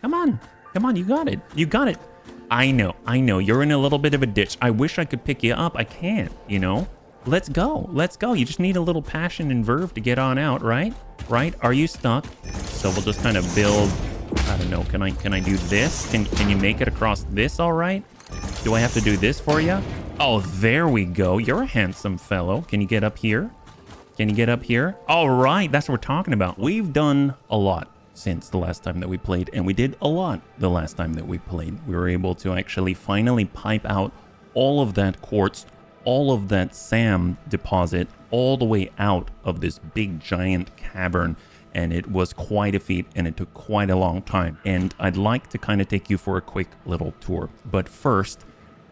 Come on. Come on, you got it. You got it. I know. You're in a little bit of a ditch. I wish I could pick you up. I can't, you know? Let's go. Let's go. You just need a little passion and verve to get on out, right? Right? Are you stuck? So we'll just kind of build... I don't know. Can I do this? Can you make it across this all right? Do I have to do this for you? Oh, there we go. You're a handsome fellow. Can you get up here? Can you get up here? All right. That's what we're talking about. We've done a lot since the last time that we played, and we did a lot the last time that we played. We were able to actually finally pipe out all of that quartz, all of that SAM deposit, all the way out of this big giant cavern, and it was quite a feat, and it took quite a long time. And I'd like to kind of take you for a quick little tour. But first,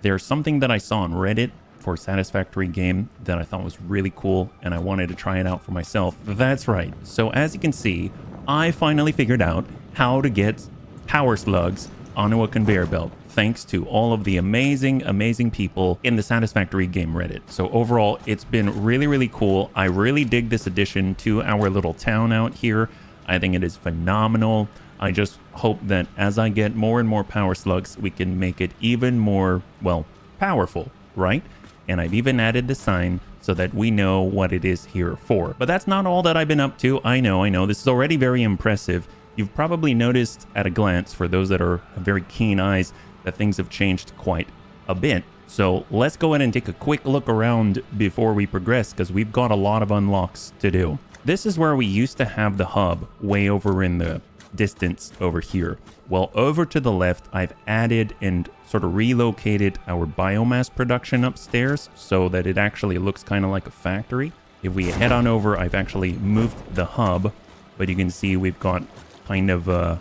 there's something that I saw on Reddit for Satisfactory game that I thought was really cool, and I wanted to try it out for myself. That's right. So as you can see, I finally figured out how to get power slugs onto a conveyor belt, thanks to all of the amazing people in the Satisfactory game Reddit. So overall, it's been really cool. I really dig this addition to our little town out here. I think it is phenomenal. I just hope that as I get more and more power slugs, we can make it even more, well, powerful, right? And I've even added the sign so that we know what it is here for. But that's not all that I've been up to. I know. This is already very impressive. You've probably noticed at a glance, for those that are very keen eyes, that things have changed quite a bit. So let's go ahead and take a quick look around before we progress, because we've got a lot of unlocks to do. This is where we used to have the hub way over in the distance over here. Well, over to the left, I've added and sort of relocated our biomass production upstairs so that it actually looks kind of like a factory. If we head on over, I've actually moved the hub, but you can see we've got kind of a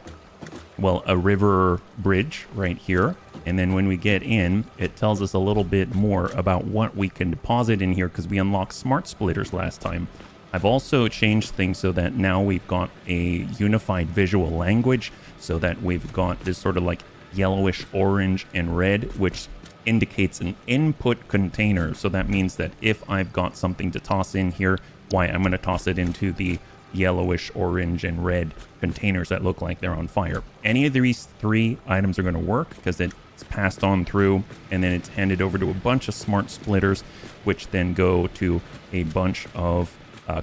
river bridge right here. And then when we get in, it tells us a little bit more about what we can deposit in here, because we unlocked smart splitters last time. I've also changed things so that now we've got a unified visual language, so that we've got this sort of like yellowish orange and red, which indicates an input container. So that means that if I've got something to toss in here, why, I'm going to toss it into the yellowish orange and red containers that look like they're on fire. Any of these three items are going to work because it's passed on through, and then it's handed over to a bunch of smart splitters, which then go to a bunch of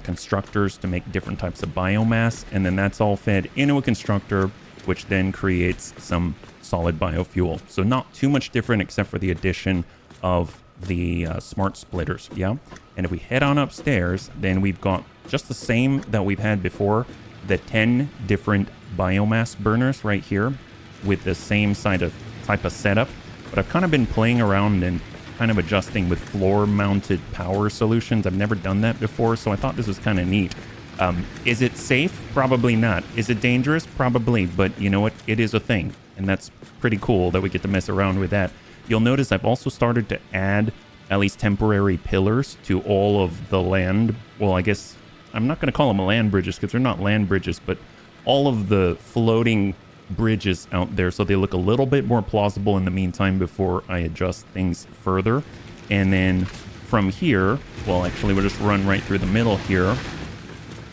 constructors to make different types of biomass, and then that's all fed into a constructor, which then creates some solid biofuel. So not too much different except for the addition of the smart splitters. Yeah. And if we head on upstairs, then we've got just the same that we've had before, the 10 different biomass burners right here with the same type of setup. But I've kind of been playing around and kind of adjusting with floor mounted power solutions. I've never done that before, so I thought this was kind of neat. Is it safe? Probably not. Is it dangerous? Probably, but you know what? It is a thing, and that's pretty cool that we get to mess around with that. You'll notice I've also started to add at least temporary pillars to all of the land. Well, I guess I'm not going to call them land bridges because they're not land bridges, but all of the floating bridges out there, so they look a little bit more plausible in the meantime before I adjust things further. And then from here, well, actually we'll just run right through the middle here.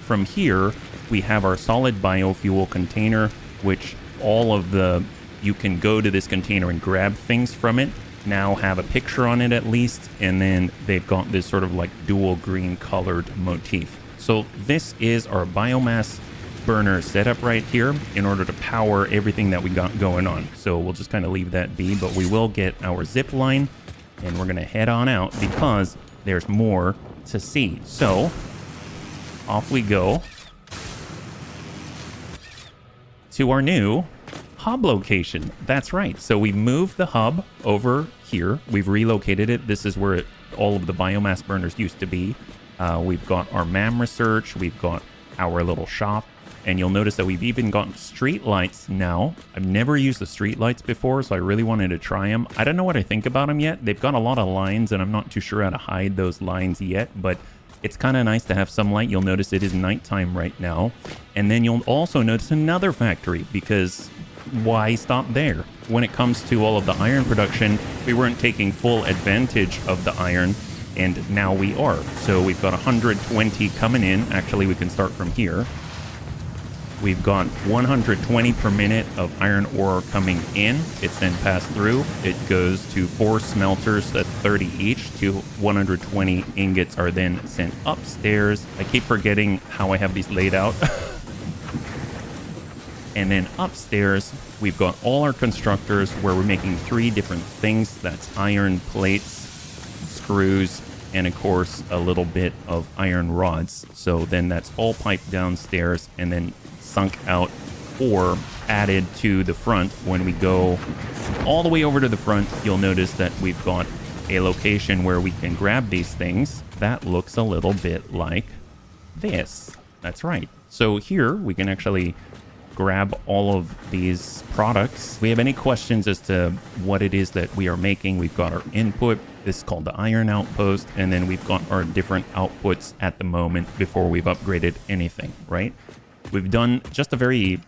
From here, we have our solid biofuel container, which you can go to this container and grab things from it. Now have a picture on it at least, and then they've got this sort of like dual green colored motif. So this is our biomass burner setup right here in order to power everything that we got going on. So we'll just kind of leave that be, but we will get our zip line, and we're going to head on out because there's more to see. So off we go to our new hub location. That's right. So we moved the hub over here. We've relocated it. This is where all of the biomass burners used to be. We've got our MAM research. We've got our little shop. And you'll notice that we've even gotten street lights now. I've never used the street lights before, so I really wanted to try them. I don't know what I think about them yet. They've got a lot of lines, and I'm not too sure how to hide those lines yet, but it's kind of nice to have some light. You'll notice it is nighttime right now. And then you'll also notice another factory, because why stop there? When it comes to all of the iron production, we weren't taking full advantage of the iron, and now we are. So we've got 120 coming in. Actually, we can start from here. we've got 120 per minute of iron ore coming in. It's then passed through. It goes to 4 smelters at 30 each. 120 ingots are then sent upstairs. I keep forgetting how I have these laid out. And then upstairs, we've got all our constructors where we're making 3 different things. That's iron plates, screws, and of course, a little bit of iron rods. So then that's all piped downstairs and then sunk out or added to the front. When we go all the way over to the front, you'll notice that we've got a location where we can grab these things. That looks a little bit like this. That's right. So here we can actually grab all of these products. If we have any questions as to what it is that we are making, we've got our input. This is called the iron outpost, and then we've got our different outputs at the moment before we've upgraded anything, right? We've done just a very,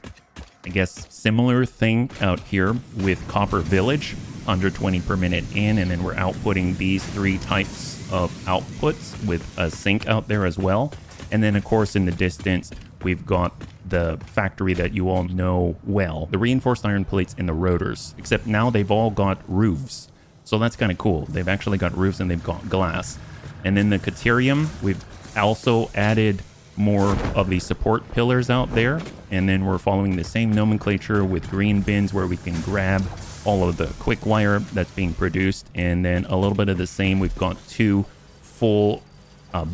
I guess, similar thing out here with Copper Village, 120 per minute in, and then we're outputting these 3 types of outputs with a sink out there as well. And then, of course, in the distance, we've got the factory that you all know well, the reinforced iron plates and the rotors, except now they've all got roofs. So that's kind of cool. They've actually got roofs and they've got glass. And then the Caterium, we've also added more of the support pillars out there. And then we're following the same nomenclature with green bins where we can grab all of the quick wire that's being produced. And then a little bit of the same, we've got 2 full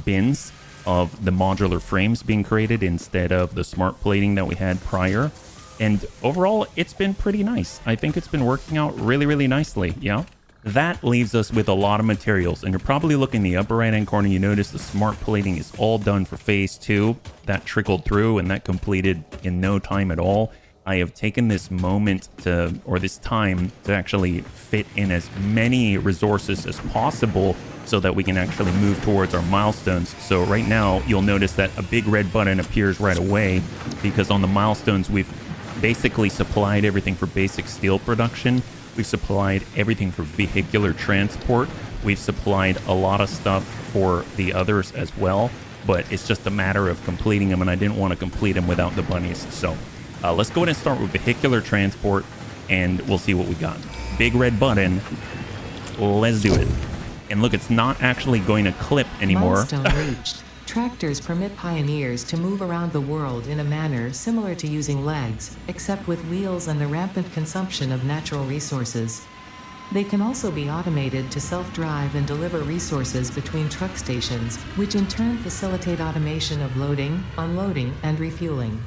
bins of the modular frames being created instead of the smart plating that we had prior. And overall, it's been pretty nice. I think it's been working out really, really nicely. Yeah. That leaves us with a lot of materials, and you're probably looking in the upper right hand corner. You notice the smart plating is all done for phase 2. That trickled through and that completed in no time at all. I have taken this moment to, or this time to actually fit in as many resources as possible so that we can actually move towards our milestones. So right now, you'll notice that a big red button appears right away because on the milestones, we've basically supplied everything for basic steel production. We've supplied everything for vehicular transport. We've supplied a lot of stuff for the others as well, but it's just a matter of completing them, and I didn't want to complete them without the bunnies. So let's go ahead and start with vehicular transport, and we'll see what we got. Big red button. Let's do it. And look, it's not actually going to clip anymore. Milestone reached. Tractors permit pioneers to move around the world in a manner similar to using legs, except with wheels and the rampant consumption of natural resources. They can also be automated to self-drive and deliver resources between truck stations, which in turn facilitate automation of loading, unloading, and refueling.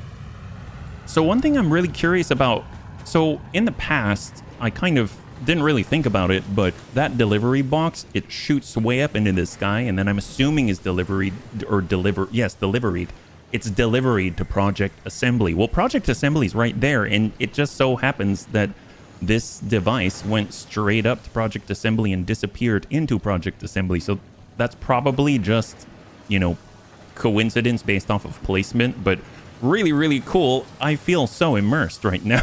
So one thing I'm really curious about, so in the past, I kind of didn't really think about it, but that delivery box, it shoots way up into the sky, and then I'm assuming is deliveried it's delivered to Project Assembly. Well, Project Assembly is right there, and it just so happens that this device went straight up to Project Assembly and disappeared into Project Assembly. So that's probably just, you know, coincidence based off of placement, but really, really cool. I feel so immersed right now.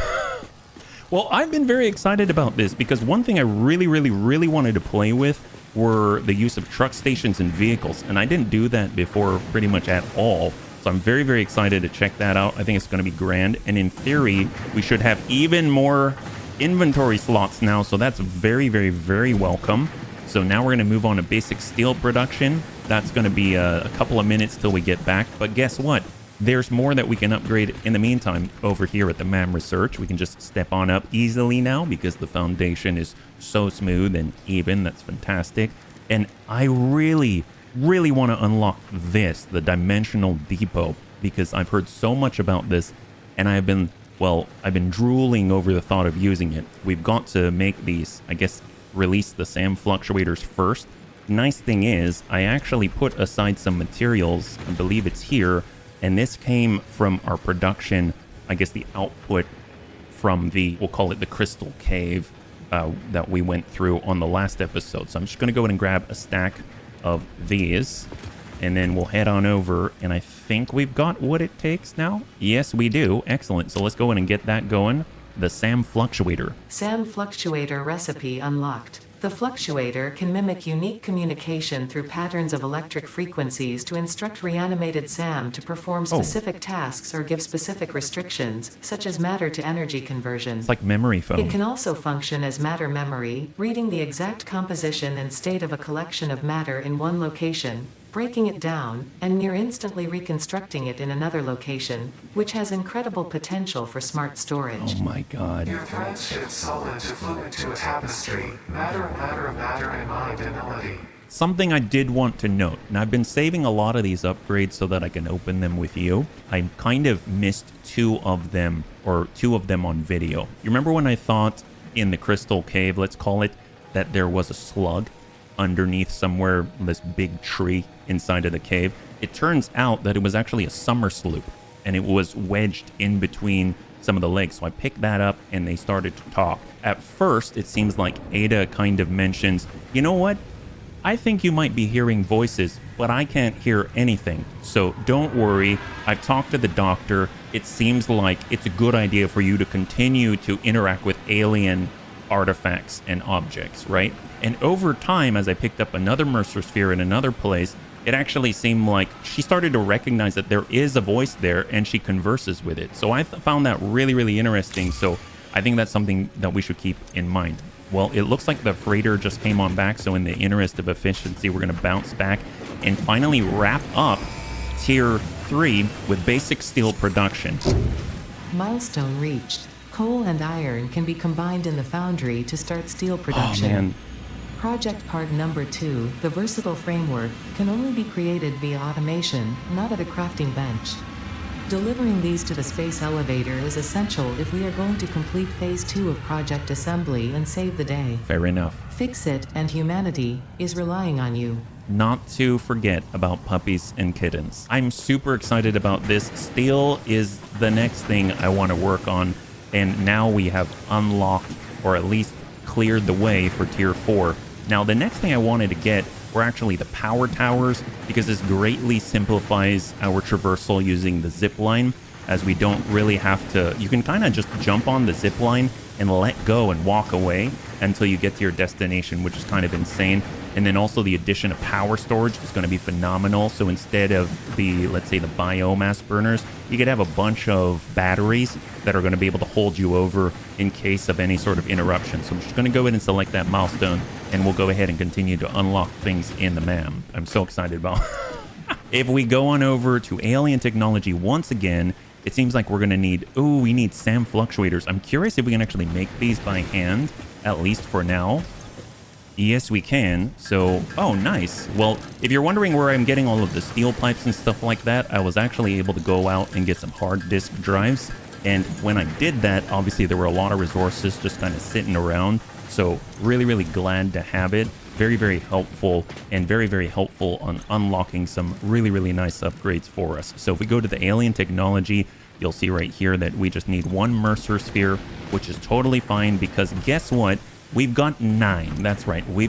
Well, I've been very excited about this because one thing I really, really, really wanted to play with were the use of truck stations and vehicles, and I didn't do that before pretty much at all. So I'm very, very excited to check that out. I think it's going to be grand, and in theory, we should have even more inventory slots now, so that's very, very, very welcome. So now we're going to move on to basic steel production. That's going to be a couple of minutes till we get back, but guess what? There's more that we can upgrade in the meantime over here at the MAM Research. We can just step on up easily now because the foundation is so smooth and even. That's fantastic. And I really, really want to unlock this, the Dimensional Depot, because I've heard so much about this and I've been drooling over the thought of using it. We've got to make these, I guess, release the SAM fluctuators first. Nice thing is, I actually put aside some materials, I believe it's here, and this came from our production, I guess the output from the, we'll call it the Crystal Cave that we went through on the last episode. So I'm just going to go ahead and grab a stack of these, and then we'll head on over, and I think we've got what it takes now. Yes, we do. Excellent. So let's go ahead and get that going. The SAM Fluctuator. SAM Fluctuator recipe unlocked. The fluctuator can mimic unique communication through patterns of electric frequencies to instruct reanimated Sam to perform specific tasks or give specific restrictions, such as matter-to-energy conversion. It's like memory It foam. can also function as matter memory, reading the exact composition and state of a collection of matter in one location, breaking it down, and near instantly reconstructing it in another location, which has incredible potential for smart storage. Oh my god. Your threads shift solid to fluid to a tapestry. Matter, and mind and melody. Something I did want to note, and I've been saving a lot of these upgrades so that I can open them with you. I kind of missed two of them on video. You remember when I thought in the Crystal Cave, let's call it, that there was a slug underneath somewhere, this big tree inside of the cave? It turns out that it was actually a summer sloop, and it was wedged in between some of the legs. So I picked that up and they started to talk. At first, it seems like Ada kind of mentions, you know what? I think you might be hearing voices, but I can't hear anything. So don't worry. I've talked to the doctor. It seems like it's a good idea for you to continue to interact with alien artifacts and objects, right? And over time, as I picked up another Mercer sphere in another place, it actually seemed like she started to recognize that there is a voice there and she converses with it. So I found that really, really interesting. So I think that's something that we should keep in mind. Well, it looks like the freighter just came on back. So in the interest of efficiency, we're going to bounce back and finally wrap up Tier 3 with basic steel production. Milestone reached. Coal and iron can be combined in the foundry to start steel production. Oh, man. Project part number 2, the versatile framework, can only be created via automation, not at a crafting bench. Delivering these to the space elevator is essential if we are going to complete phase 2 of project assembly and save the day. Fair enough. Fix It and humanity is relying on you. Not to forget about puppies and kittens. I'm super excited about this. Steel is the next thing I want to work on. And now we have unlocked, or at least cleared the way for Tier 4. Now, the next thing I wanted to get were actually the power towers, because this greatly simplifies our traversal using the zip line, as we don't really have to... You can kind of just jump on the zip line and let go and walk away until you get to your destination, which is kind of insane. And then also the addition of power storage is going to be phenomenal. So instead of the, let's say, the biomass burners, you could have a bunch of batteries that are going to be able to hold you over in case of any sort of interruption. So I'm just going to go ahead and select that milestone, and we'll go ahead and continue to unlock things in the MAM. I'm so excited about If we go on over to alien technology once again, it seems like we're going to need... Oh, we need SAM fluctuators. I'm curious if we can actually make these by hand, at least for now. Yes, we can. So, oh, nice. Well, if you're wondering where I'm getting all of the steel pipes and stuff like that, I was actually able to go out and get some hard disk drives. And when I did that, obviously there were a lot of resources just kind of sitting around. So really, really glad to have it. Very, very helpful, and very, very helpful on unlocking some really, really nice upgrades for us. So if we go to the alien technology, you'll see right here that we just need one Mercer sphere, which is totally fine, because guess what? We've got 9. That's right. We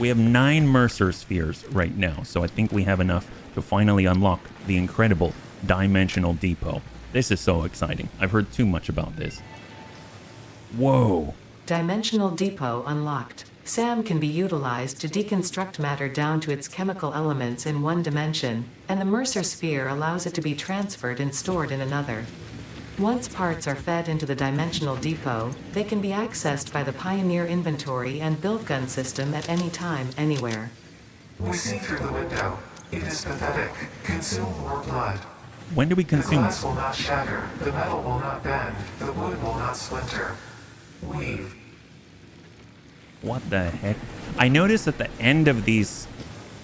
have 9 Mercer spheres right now. So I think we have enough to finally unlock the incredible Dimensional Depot. This is so exciting. I've heard too much about this. Whoa. Dimensional Depot unlocked. SAM can be utilized to deconstruct matter down to its chemical elements in one dimension, and the Mercer sphere allows it to be transferred and stored in another. Once parts are fed into the Dimensional Depot, they can be accessed by the Pioneer inventory and build gun system at any time, anywhere. We see through the window. It is pathetic. Consume more blood. When do we The consume? glass will not shatter. The metal will not bend. The wood will not splinter. Weave. What the heck? I noticed at the end of these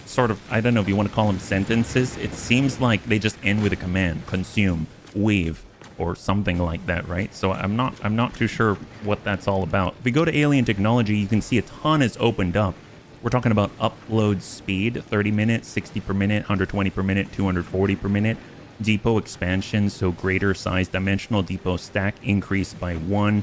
sort of, I don't know if you want to call them sentences, it seems like they just end with a command. Consume, weave, or something like that, right? So I'm not too sure what that's all about. If we go to alien technology, you can see a ton is opened up. We're talking about upload speed, 30 minutes, 60 per minute, 120 per minute, 240 per minute. Depot expansion, so greater size dimensional depot stack increase by 1,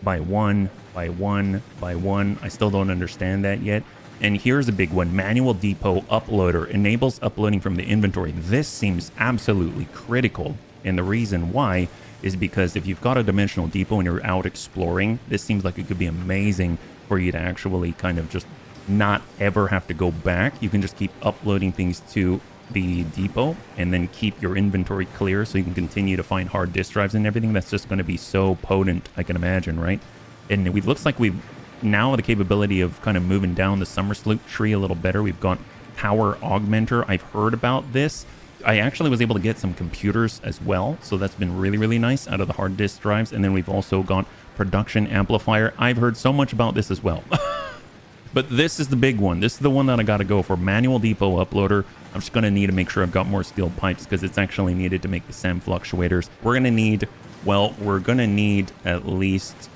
by 1, by 1, by 1. I still don't understand that yet. And here's a big one. Manual depot uploader enables uploading from the inventory. This seems absolutely critical. And the reason why is because if you've got a dimensional depot and you're out exploring, this seems like it could be amazing for you to actually kind of just not ever have to go back. You can just keep uploading things to the depot and then keep your inventory clear so you can continue to find hard disk drives and everything. That's just going to be so potent, I can imagine, right? And it looks like we've now the capability of kind of moving down the summer slope tree a little better. We've got power augmenter. I've heard about this. I actually was able to get some computers as well, so that's been really, really nice out of the hard disk drives. And then we've also got production amplifier. I've heard so much about this as well. But this is the big one. This is the one that I got to go for. Manual depot uploader. I'm just going to need to make sure I've got more steel pipes because it's actually needed to make the SAM fluctuators. We're going to need, well, we're going to need at least,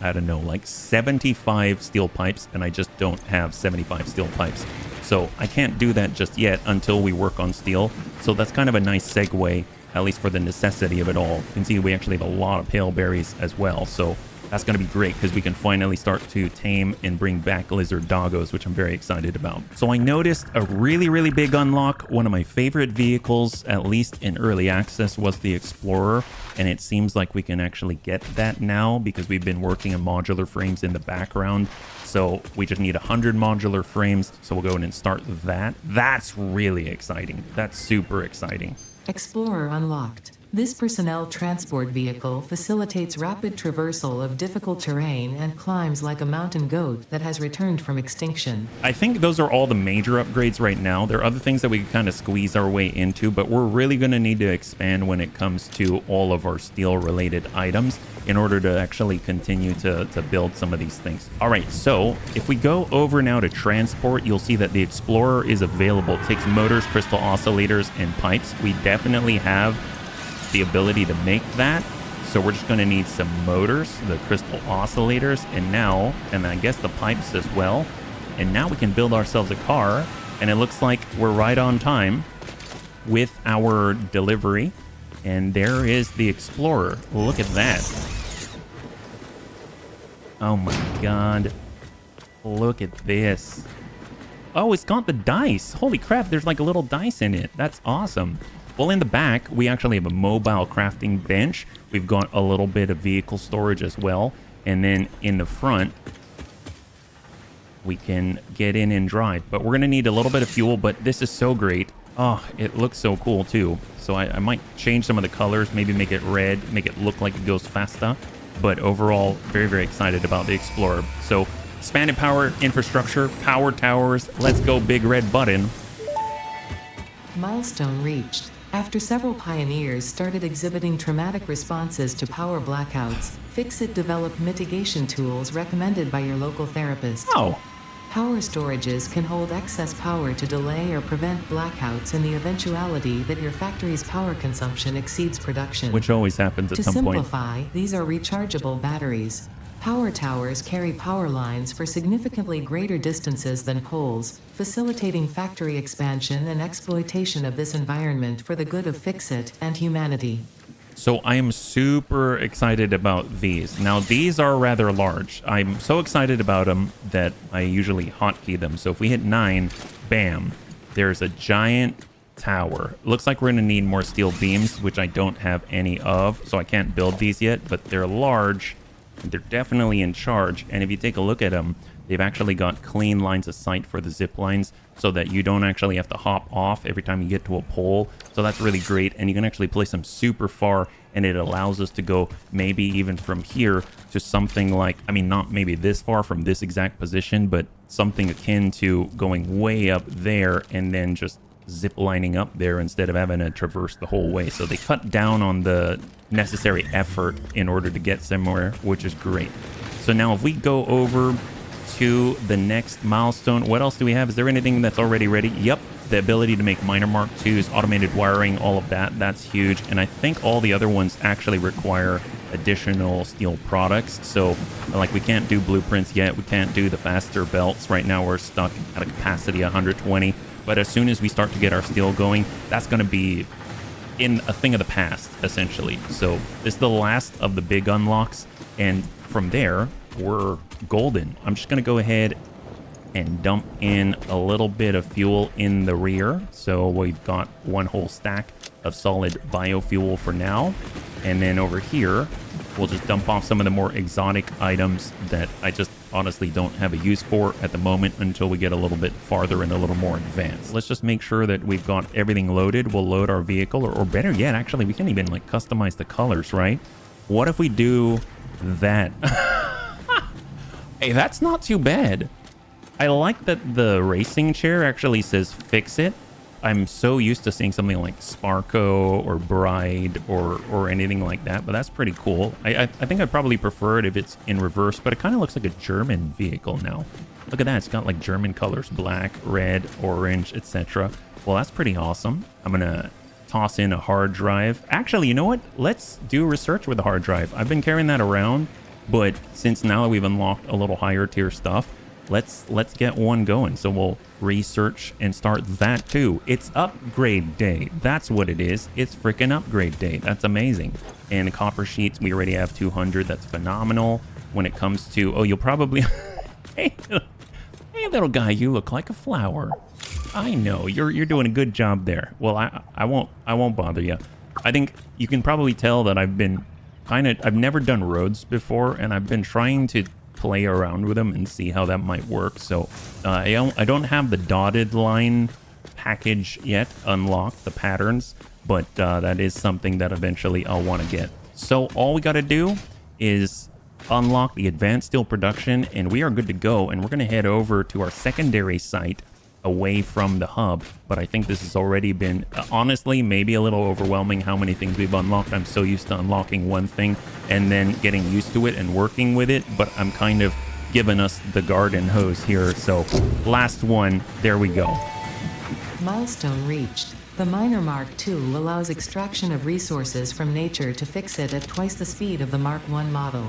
I don't know, like 75 steel pipes, and I just don't have 75 steel pipes. So I can't do that just yet until we work on steel. So that's kind of a nice segue, at least for the necessity of it all. You can see we actually have a lot of pale berries as well. So that's going to be great because we can finally start to tame and bring back lizard doggos, which I'm very excited about. So I noticed a really, really big unlock. One of my favorite vehicles, at least in early access, was the Explorer. And it seems like we can actually get that now because we've been working on modular frames in the background. So we just need 100 modular frames. So we'll go in and start that. That's really exciting. That's super exciting. Explorer unlocked. This personnel transport vehicle facilitates rapid traversal of difficult terrain and climbs like a mountain goat that has returned from extinction. I think those are all the major upgrades right now. There are other things that we can kind of squeeze our way into, but we're really going to need to expand when it comes to all of our steel related items in order to actually continue to build some of these things. All right, so if we go over now to transport, you'll see that the Explorer is available. It takes motors, crystal oscillators, and pipes. We definitely have the ability to make that. So we're just going to need some motors, the crystal oscillators, and I guess the pipes as well. And now we can build ourselves a car, and it looks like we're right on time with our delivery. And there is the Explorer. Look at that. Oh my God. Look at this. Oh, it's got the dice. Holy crap, there's like a little dice in it. That's awesome. Well, in the back, we actually have a mobile crafting bench. We've got a little bit of vehicle storage as well. And then in the front, we can get in and drive. But we're going to need a little bit of fuel, but this is so great. Oh, it looks so cool too. So I might change some of the colors, maybe make it red, make it look like it goes faster. But overall, very, very excited about the Explorer. So expanded power infrastructure, power towers. Let's go, big red button. Milestone reached. After several pioneers started exhibiting traumatic responses to power blackouts, Fixit developed mitigation tools recommended by your local therapist. Oh. Power storages can hold excess power to delay or prevent blackouts in the eventuality that your factory's power consumption exceeds production. Which always happens at some point. To simplify, these are rechargeable batteries. Power towers carry power lines for significantly greater distances than poles, facilitating factory expansion and exploitation of this environment for the good of Fixit and humanity. So I am super excited about these. Now, these are rather large. I'm so excited about them that I usually hotkey them. So if we hit 9, bam, there's a giant tower. Looks like we're going to need more steel beams, which I don't have any of. So I can't build these yet, but they're large. They're definitely in charge. And if you take a look at them, they've actually got clean lines of sight for the zip lines so that you don't actually have to hop off every time you get to a pole. So that's really great. And you can actually place them super far, and it allows us to go maybe even from here to something like, I mean, not maybe this far from this exact position, but something akin to going way up there and then just zip lining up there instead of having to traverse the whole way. So they cut down on the necessary effort in order to get somewhere, which is great. So now if we go over to the next milestone, what else do we have? Is there anything that's already ready? Yep, the ability to make miner Mark IIs, automated wiring, all of that. That's huge. And I think all the other ones actually require additional steel products. So like we can't do blueprints yet. We can't do the faster belts. Right now we're stuck at a capacity 120. But as soon as we start to get our steel going, that's going to be in a thing of the past, essentially. So this is the last of the big unlocks. And from there, we're golden. I'm just going to go ahead and dump in a little bit of fuel in the rear. So we've got one whole stack of solid biofuel for now. And then over here, We'll just dump off some of the more exotic items that I just honestly don't have a use for at the moment until we get a little bit farther and a little more advanced. Let's just make sure that we've got everything loaded. We'll load our vehicle, or better yet, actually, we can even like customize the colors, right? What if we do that? Hey, that's not too bad. I like that the racing chair actually says fix it. I'm so used to seeing something like Sparko or Bride or anything like that, but that's pretty cool. I think I'd probably prefer it if it's in reverse, but it kind of looks like a German vehicle now. Look at that. It's got like German colors, black, red, orange, etc. Well, that's pretty awesome. I'm going to toss in a hard drive. Actually, you know what? Let's do research with the hard drive. I've been carrying that around, but since now we've unlocked a little higher tier stuff, let's get one going. So we'll research and start that too. It's upgrade day. That's what it is. It's freaking upgrade day. That's amazing. And the copper sheets, we already have 200. That's phenomenal. When it comes to, oh, you'll probably hey little guy, you look like a flower. I know you're doing a good job there. Well, I won't bother you. I think you can probably tell that I've never done roads before, and I've been trying to play around with them and see how that might work. So I don't have the dotted line package yet unlocked, the patterns, but that is something that eventually I'll want to get. So all we got to do is unlock the advanced steel production, and we are good to go. And we're going to head over to our secondary site away from the hub, but I think this has already been honestly maybe a little overwhelming how many things we've unlocked. I'm so used to unlocking one thing and then getting used to it and working with it, but I'm kind of giving us the garden hose here. So last one, there we go. Milestone reached. The Miner Mark II allows extraction of resources from nature to fix it at twice the speed of the Mark I model.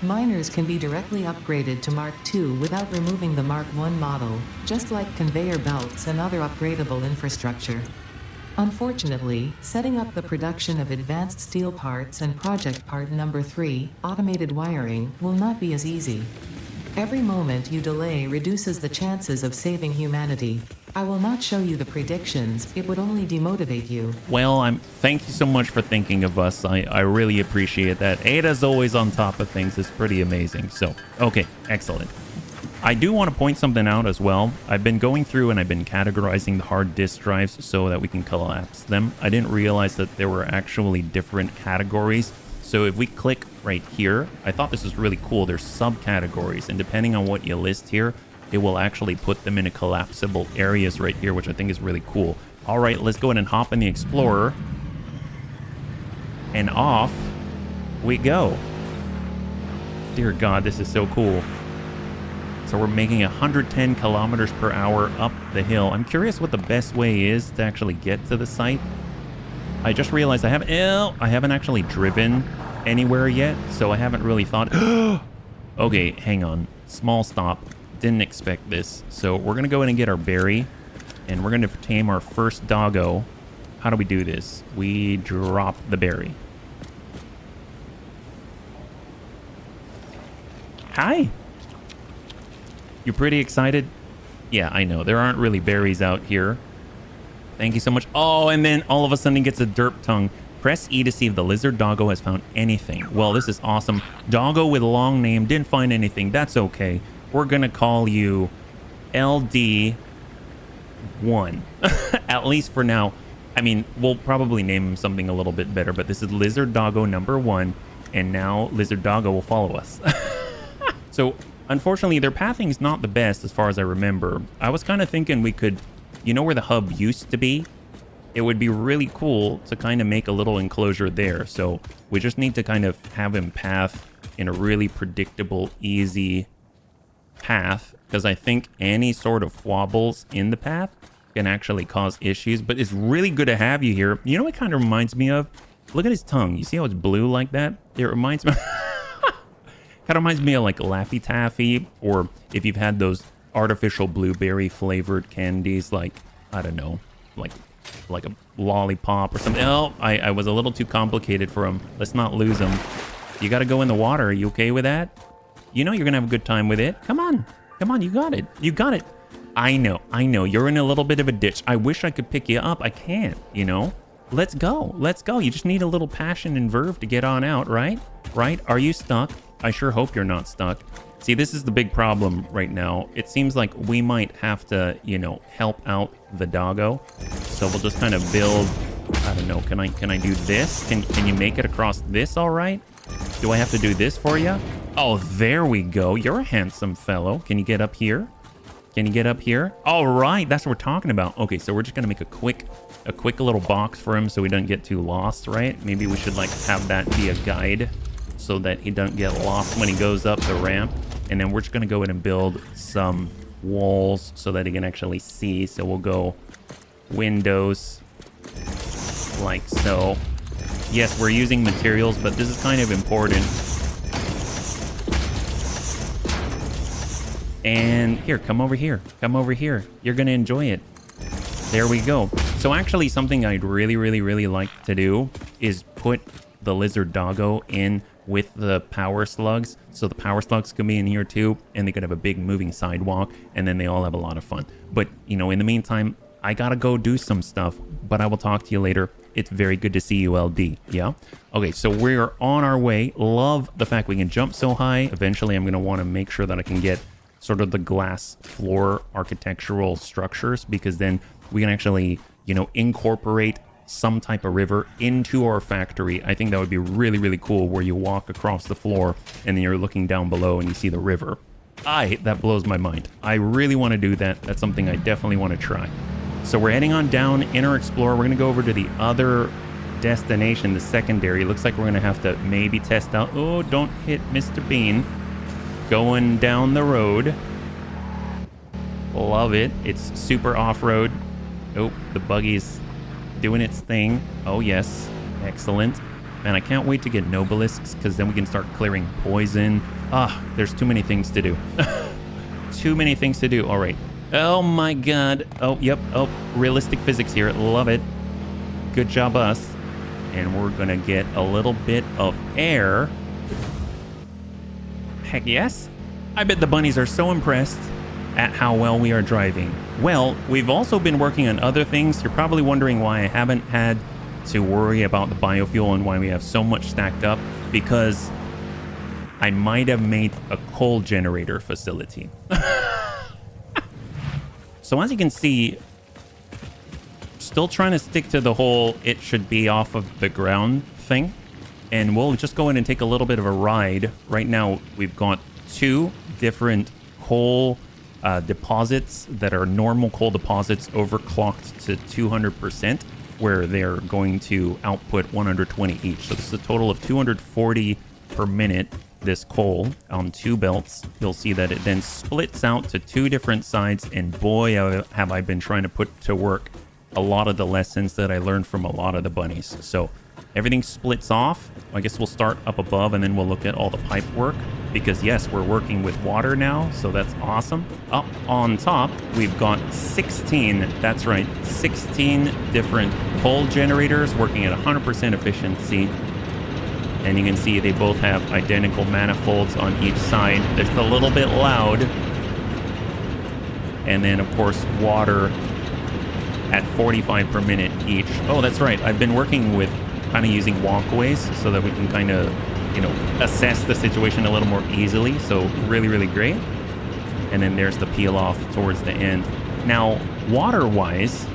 Miners can be directly upgraded to Mark II without removing the Mark I model, just like conveyor belts and other upgradable infrastructure. Unfortunately, setting up the production of advanced steel parts and project part number 3, automated wiring, will not be as easy. Every moment you delay reduces the chances of saving humanity. I will not show you the predictions, it would only demotivate you. Well, thank you so much for thinking of us. I really appreciate that. Ada's always on top of things. It's pretty amazing. So, okay, excellent. I do want to point something out as well. I've been going through and I've been categorizing the hard disk drives so that we can collapse them. I didn't realize that there were actually different categories. So if we click right here, I thought this was really cool. There's subcategories, and depending on what you list here, it will actually put them in a collapsible areas right here, which I think is really cool. All right, let's go ahead and hop in the Explorer. And off we go. Dear God, this is so cool. So we're making 110 kilometers per hour up the hill. I'm curious what the best way is to actually get to the site. I just realized I haven't actually driven anywhere yet, so I haven't really thought. Okay, hang on. Small stop. Didn't expect this. So we're going to go in and get our berry, and we're going to tame our first doggo. How do we do this? We drop the berry. Hi. You pretty excited? Yeah, I know. There aren't really berries out here. Thank you so much. Oh, and then all of a sudden he gets a derp tongue. Press E to see if the lizard doggo has found anything. Well, this is awesome. Doggo with a long name didn't find anything. That's okay. We're going to call you LD1. At least for now. I mean, we'll probably name him something a little bit better, but this is lizard doggo number 1. And now lizard doggo will follow us. So, unfortunately, their pathing is not the best as far as I remember. I was kind of thinking we could, you know where the hub used to be? It would be really cool to kind of make a little enclosure there. So we just need to kind of have him path in a really predictable, easy path, because I think any sort of wobbles in the path can actually cause issues. But it's really good to have you here. You know what it kind of reminds me of? Look at his tongue. You see how it's blue like that? It reminds me... Kind of reminds me of like Laffy Taffy, or if you've had those artificial blueberry flavored candies, like, I don't know, like a lollipop or something. Oh, I was a little too complicated for him. Let's not lose him. You got to go in the water. Are you okay with that? You know you're going to have a good time with it. Come on. Come on. You got it. You got it. I know. You're in a little bit of a ditch. I wish I could pick you up. I can't, you know? Let's go. Let's go. You just need a little passion and verve to get on out, right? Right? Are you stuck? I sure hope you're not stuck. See, this is the big problem right now. It seems like we might have to, you know, help out the doggo. So we'll just kind of build, I don't know, can I do this? Can you make it across this all right? Do I have to do this for you? Oh, there we go. You're a handsome fellow. Can you get up here? Can you get up here? All right, that's what we're talking about. Okay, so we're just gonna make a quick little box for him so he doesn't get too lost, right? Maybe we should like have that be a guide so that he doesn't get lost when he goes up the ramp. And then we're just gonna go in and build some walls so that he can actually see. So we'll go windows like so. Yes, we're using materials, but this is kind of important. And here, come over here. Come over here. You're gonna enjoy it. There we go. So actually something I'd really like to do is put the lizard doggo in with the power slugs. So the power slugs can be in here too, and they could have a big moving sidewalk, and then they all have a lot of fun. But, you know, in the meantime, I gotta go do some stuff, but I will talk to you later. It's very good to see you, LD. Yeah? Okay, so we're on our way. Love the fact we can jump so high. Eventually, I'm gonna wanna make sure that I can get sort of the glass floor architectural structures, because then we can actually, you know, incorporate some type of river into our factory. I think that would be really cool, where you walk across the floor and then you're looking down below and you see the river. That blows my mind. I really want to do that. That's something I definitely want to try. So we're heading on down Inner Explorer. We're going to go over to the other destination, the secondary. Looks like we're going to have to maybe test out. Oh, don't hit Mr. Bean. Going down the road. Love it. It's super off-road. Oh, the buggy's doing its thing. Oh, yes. Excellent. Man, I can't wait to get Nobelisks, because then we can start clearing poison. There's too many things to do. Too many things to do. All right. Oh, my God. Oh, yep. Oh, realistic physics here. Love it. Good job, us. And we're going to get a little bit of air. Heck yes. I bet the bunnies are so impressed at how well we are driving. Well, we've also been working on other things. You're probably wondering why I haven't had to worry about the biofuel and why we have so much stacked up, because I might have made a coal generator facility. So as you can see, still trying to stick to the whole it should be off of the ground thing. And we'll just go in and take a little bit of a ride. Right now, we've got 2 different coal deposits that are normal coal deposits overclocked to 200%, where they're going to output 120 each. So this is a total of 240 per minute, this coal on 2 belts. You'll see that it then splits out to 2 different sides, and boy, have I been trying to put to work a lot of the lessons that I learned from a lot of the bunnies. So everything splits off. I guess we'll start up above and then we'll look at all the pipe work, because yes, we're working with water now, so that's awesome. Up on top, we've got 16, that's right, 16 different coal generators working at 100% efficiency. And you can see they both have identical manifolds on each side. They're just a little bit loud. And then of course, water at 45 per minute each. Oh, that's right. I've been working with kind of using walkways so that we can kind of, you know, assess the situation a little more easily. So really great. And then there's the peel off towards the end. Now, water-wise,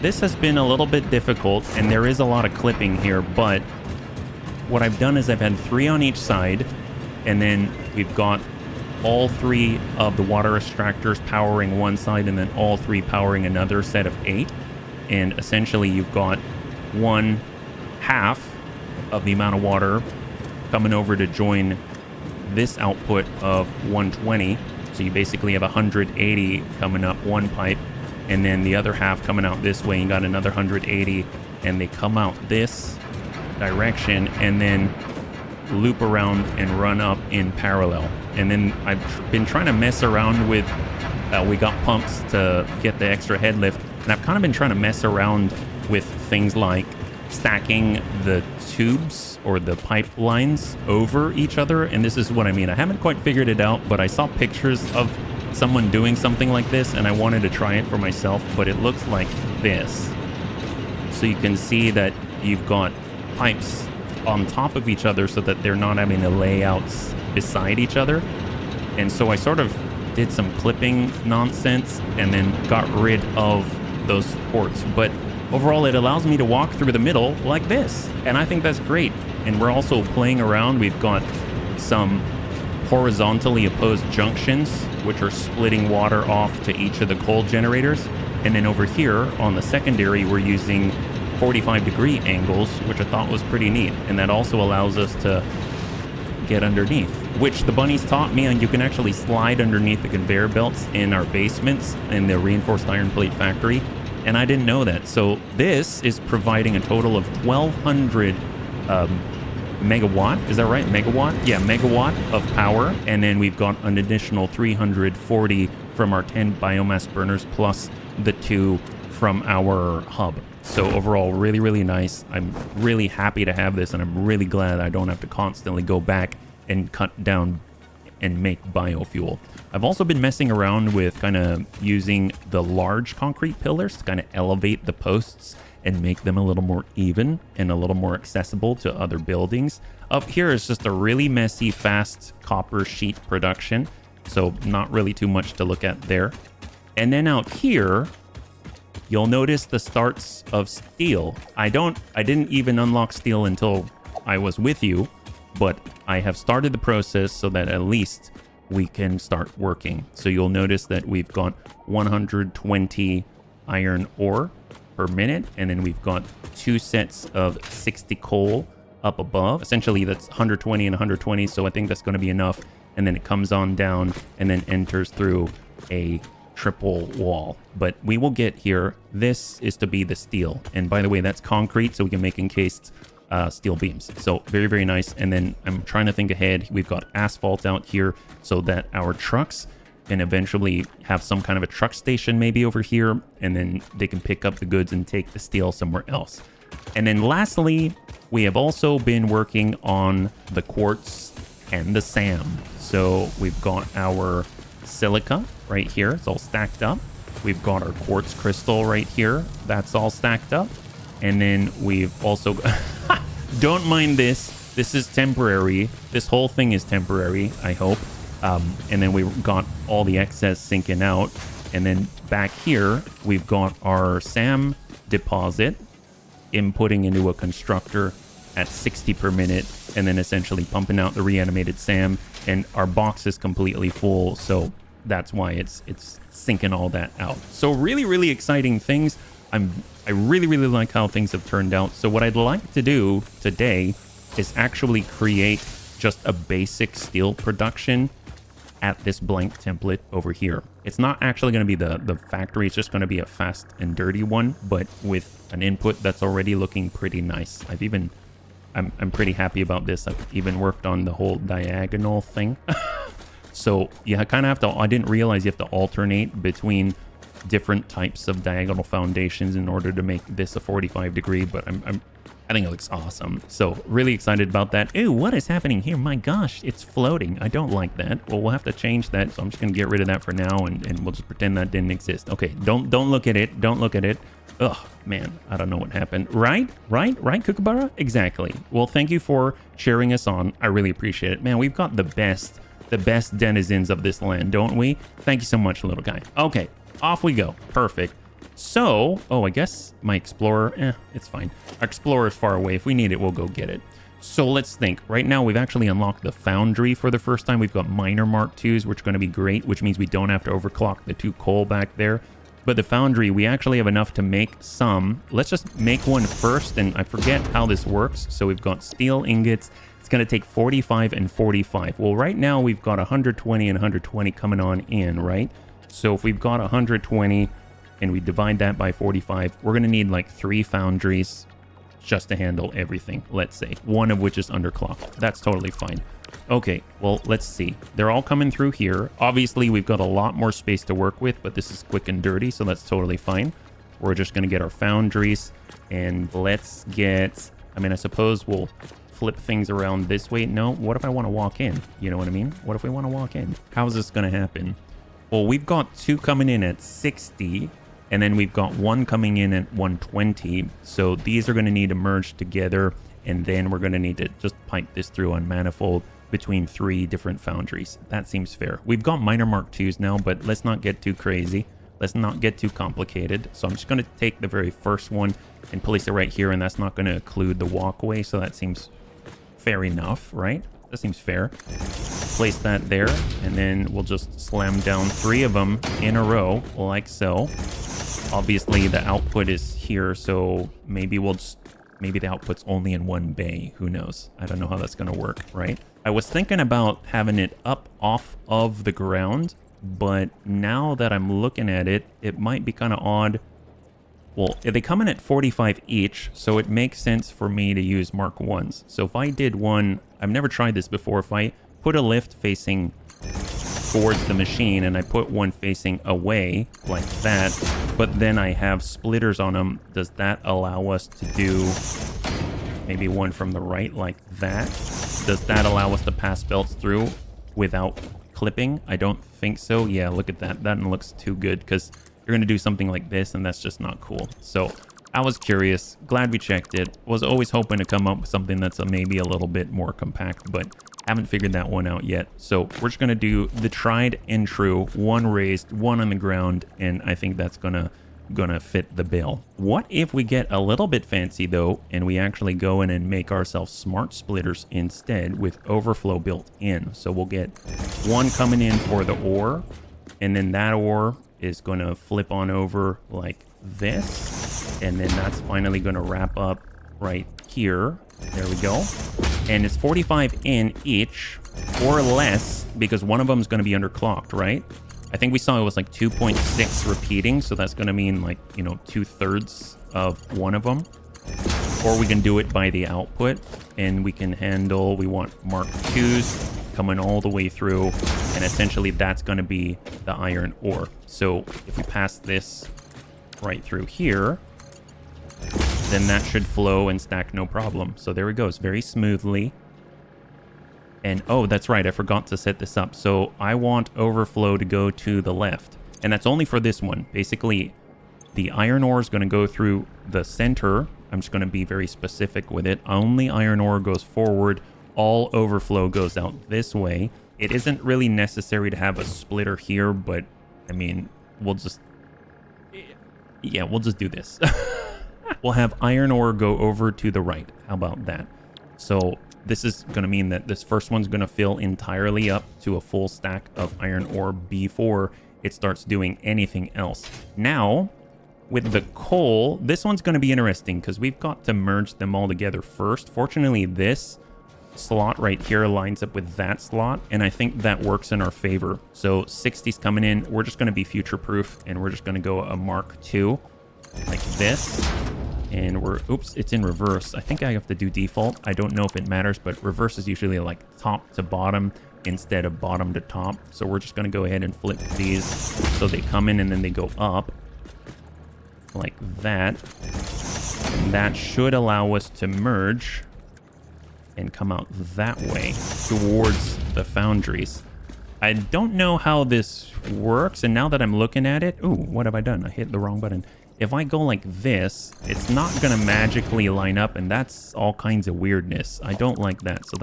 this has been a little bit difficult, and there is a lot of clipping here, but what I've done is I've had 3 on each side, and then we've got all 3 of the water extractors powering one side, and then all 3 powering another set of 8. And essentially you've got 1/2 of the amount of water coming over to join this output of 120. So you basically have 180 coming up one pipe, and then the other half coming out this way. You got another 180, and they come out this direction and then loop around and run up in parallel. And then I've been trying to mess around with, we got pumps to get the extra head lift, and I've kind of been trying to mess around with things like stacking the tubes or the pipelines over each other. And this is what I mean. I haven't quite figured it out, but I saw pictures of someone doing something like this, and I wanted to try it for myself, but it looks like this. so you can see that you've got pipes on top of each other so that they're not having to lay out beside each other. And so I sort of did some clipping nonsense and then got rid of those ports. But overall, it allows me to walk through the middle like this. And I think that's great. And we're also playing around. We've got some horizontally opposed junctions, which are splitting water off to each of the coal generators. And then over here on the secondary, we're using 45-degree angles, which I thought was pretty neat. And that also allows us to get underneath, which the bunnies taught me, and you can actually slide underneath the conveyor belts in our basements in the reinforced iron plate factory. And I didn't know that. So this is providing a total of 1,200 megawatt. Is that right? Megawatt? Yeah, megawatt of power. And then we've got an additional 340 from our 10 biomass burners plus the 2 from our hub. So overall, really, really nice. I'm really happy to have this, and I'm really glad I don't have to constantly go back and cut down and make biofuel. I've also been messing around with kind of using the large concrete pillars to kind of elevate the posts and make them a little more even and a little more accessible to other buildings. Up here is just a really messy, fast copper sheet production, so not really too much to look at there. And then out here, you'll notice the starts of steel. I didn't even unlock steel until I was with you, but I have started the process so that at least we can start working. So you'll notice that we've got 120 iron ore per minute, and then we've got 2 sets of 60 coal up above. Essentially, that's 120 and 120, so I think that's going to be enough. And then it comes on down and then enters through a triple wall. But we will get here. This is to be the steel. And by the way, that's concrete, so we can make encased steel beams. So very, very nice. And then I'm trying to think ahead. We've got asphalt out here so that our trucks can eventually have some kind of a truck station maybe over here, and then they can pick up the goods and take the steel somewhere else. And then lastly, we have also been working on the quartz and the SAM. So we've got our silica right here. It's all stacked up. We've got our quartz crystal right here. That's all stacked up. And then we've also don't mind this. This is temporary. This whole thing is temporary, I hope. And then we've got all the excess sinking out. And then back here, we've got our SAM deposit inputting into a constructor at 60 per minute, and then essentially pumping out the reanimated SAM. And our box is completely full, so that's why it's sinking all that out. So really, really exciting things. I really, really like how things have turned out. So what I'd like to do today is actually create just a basic steel production at this blank template over here. It's not actually going to be the factory. It's just going to be a fast and dirty one, but with an input that's already looking pretty nice. I'm pretty happy about this. I've even worked on the whole diagonal thing. So you kind of have to, I didn't realize you have to alternate between different types of diagonal foundations in order to make this a 45 degree, but I think it looks awesome. So really excited about that. Ooh, what is happening here? My gosh, it's floating. I don't like that. Well, we'll have to change that. So I'm just gonna get rid of that for now, and we'll just pretend that didn't exist. Okay, don't look at it. Don't look at it. Ugh, man, I don't know what happened. Right, Kookaburra? Exactly. Well, thank you for cheering us on. I really appreciate it. Man, we've got the best denizens of this land, don't we? Thank you so much, little guy. Okay, off we go. Perfect. So, oh, I guess my explorer, it's fine. Our explorer is far away. If we need it, we'll go get it. So let's think. Right now, we've actually unlocked the foundry for the first time. We've got minor Mark IIs, which are going to be great, which means we don't have to overclock the 2 coal back there. But the foundry, we actually have enough to make some. Let's just make one first, and I forget how this works. So we've got steel ingots. It's going to take 45 and 45. Well, right now, we've got 120 and 120 coming on in, right? So if we've got 120 and we divide that by 45, we're going to need like 3 foundries just to handle everything, let's say. One of which is underclocked. That's totally fine. Okay, well, let's see. They're all coming through here. Obviously, we've got a lot more space to work with, but this is quick and dirty, so that's totally fine. We're just going to get our foundries, and let's get... I mean, I suppose we'll flip things around this way. No, what if I want to walk in? You know what I mean? What if we want to walk in? How is this going to happen? Well, we've got 2 coming in at 60, And then we've got one coming in at 120. So these are going to need to merge together. And then we're going to need to just pipe this through on manifold between 3 different foundries. That seems fair. We've got minor Mark IIs now, but let's not get too crazy. Let's not get too complicated. So I'm just going to take the very first one and place it right here. And that's not going to occlude the walkway. So that seems fair enough, right? That seems fair. Place that there. And then we'll just slam down 3 of them in a row like so. Obviously, the output is here. So maybe maybe the output's only in one bay. Who knows? I don't know how that's going to work, right? I was thinking about having it up off of the ground, but now that I'm looking at it, it might be kind of odd. Well, they come in at 45 each, so it makes sense for me to use Mark 1s. So if I did one, I've never tried this before, if I put a lift facing towards the machine and I put one facing away like that, but then I have splitters on them, does that allow us to do maybe one from the right like that? Does that allow us to pass belts through without clipping? I don't think so. Yeah, look at that. That looks too good because you're going to do something like this and that's just not cool. So I was curious. Glad we checked it. Was always hoping to come up with something that's maybe a little bit more compact, but haven't figured that one out yet. So we're just going to do the tried and true, one raised, one on the ground, and I think that's gonna fit the bill. What if we get a little bit fancy though, and we actually go in and make ourselves smart splitters instead with overflow built in? So we'll get one coming in for the ore, and then that ore is going to flip on over like this, and then that's finally going to wrap up right here. There we go. And it's 45 in each or less because one of them is going to be underclocked, right? I think we saw it was like 2.6 repeating, so that's going to mean like, you know, 2/3 of one of them. Or we can do it by the output, and we can handle, we want Mark IIs coming all the way through, and essentially that's going to be the iron ore. So if we pass this right through here, then that should flow and stack no problem. So there it goes, very smoothly. And oh, that's right, I forgot to set this up. So I want overflow to go to the left, and that's only for this one. Basically, the iron ore is going to go through the center. I'm just going to be very specific with it. Only iron ore goes forward. All overflow goes out this way. It isn't really necessary to have a splitter here, but I mean, we'll just do this. We'll have iron ore go over to the right. How about that? So this is going to mean that this first one's going to fill entirely up to a full stack of iron ore before it starts doing anything else. Now, with the coal, this one's going to be interesting because we've got to merge them all together first. Fortunately, this slot right here lines up with that slot, and I think that works in our favor. So 60's coming in. We're just going to be future-proof, and we're just going to go a Mark II like this. And we're, oops, it's in reverse. I think I have to do default. I don't know if it matters, but reverse is usually like top to bottom instead of bottom to top. So we're just going to go ahead and flip these so they come in and then they go up like that. And that should allow us to merge and come out that way towards the foundries. I don't know how this works, and now that I'm looking at it, ooh, what have I done? I hit the wrong button. If I go like this, it's not gonna magically line up, and that's all kinds of weirdness. I don't like that. So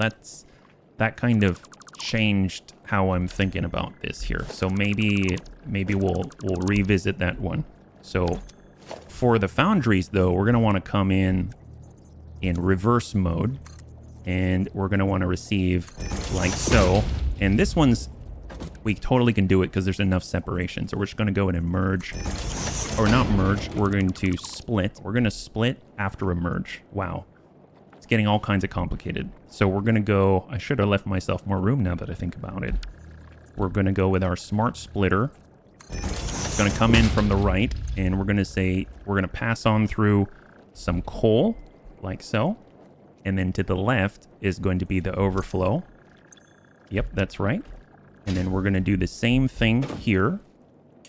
that kind of changed how I'm thinking about this here. So maybe we'll revisit that one. So for the foundries though, we're gonna want to come in reverse mode, and we're gonna want to receive like so. And this one's, we totally can do it because there's enough separation. So we're just gonna go in and merge. Or not merge, we're going to split. We're going to split after a merge. Wow. It's getting all kinds of complicated. So we're going to go, I should have left myself more room now that I think about it. We're going to go with our smart splitter. It's going to come in from the right, and we're going to say, we're going to pass on through some coal, like so. And then to the left is going to be the overflow. Yep, that's right. And then we're going to do the same thing here.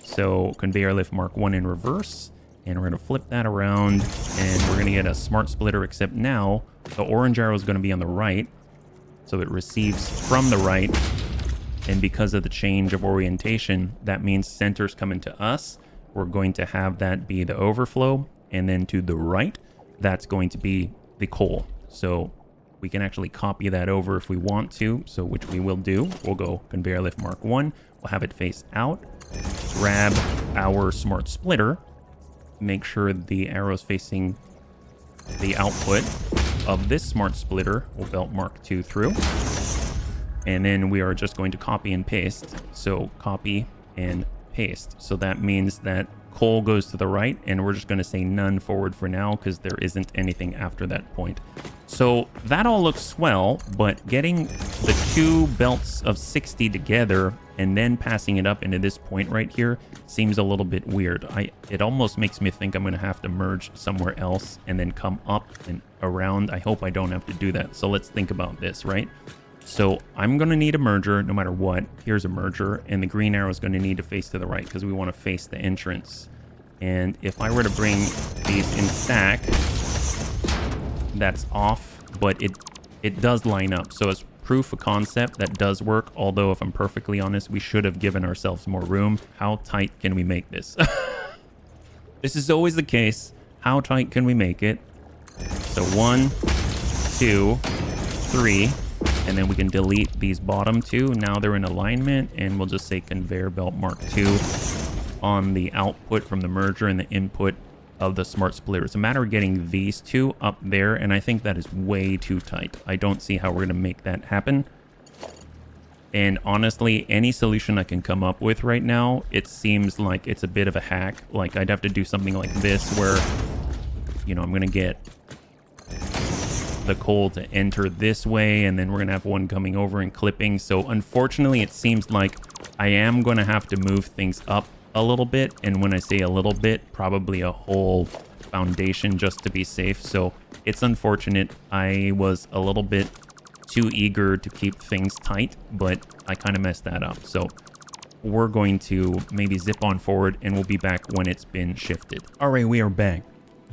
So conveyor lift Mark 1 in reverse, and we're going to flip that around, and we're going to get a smart splitter, except now the orange arrow is going to be on the right, so it receives from the right, and because of the change of orientation, that means center's coming to us, we're going to have that be the overflow. And then to the right, that's going to be the coal. So we can actually copy that over if we want to. So which we will do. We'll go conveyor lift Mark 1. We'll have it face out. Grab our smart splitter. Make sure the arrow's facing the output of this smart splitter. We'll belt Mark 2 through. And then we are just going to copy and paste. So copy and paste. So that means that coal goes to the right, and we're just going to say none forward for now because there isn't anything after that point. So that all looks swell, but getting the two belts of 60 together and then passing it up into this point right here seems a little bit weird. It almost makes me think I'm going to have to merge somewhere else and then come up and around. I hope I don't have to do that. So let's think about this, right? So I'm going to need a merger no matter what. Here's a merger, and the green arrow is going to need to face to the right because we want to face the entrance. And if I were to bring these in stack, that's off, but it does line up. So as proof of concept, that does work. Although if I'm perfectly honest, we should have given ourselves more room. How tight can we make this? This is always the case. How tight can we make it? So 1, 2, 3. And then we can delete these bottom two. Now they're in alignment, and we'll just say conveyor belt Mark 2 on the output from the merger and the input of the smart splitter. It's a matter of getting these two up there, and I think that is way too tight. I don't see how we're going to make that happen. And honestly, any solution I can come up with right now, it seems like it's a bit of a hack. Like I'd have to do something like this where, you know, I'm going to get the coal to enter this way, and then we're gonna have one coming over and clipping. So unfortunately, it seems like I am gonna have to move things up a little bit, and when I say a little bit, probably a whole foundation just to be safe. So it's unfortunate. I was a little bit too eager to keep things tight, but I kind of messed that up. So we're going to maybe zip on forward, and we'll be back when it's been shifted. All right, we are back.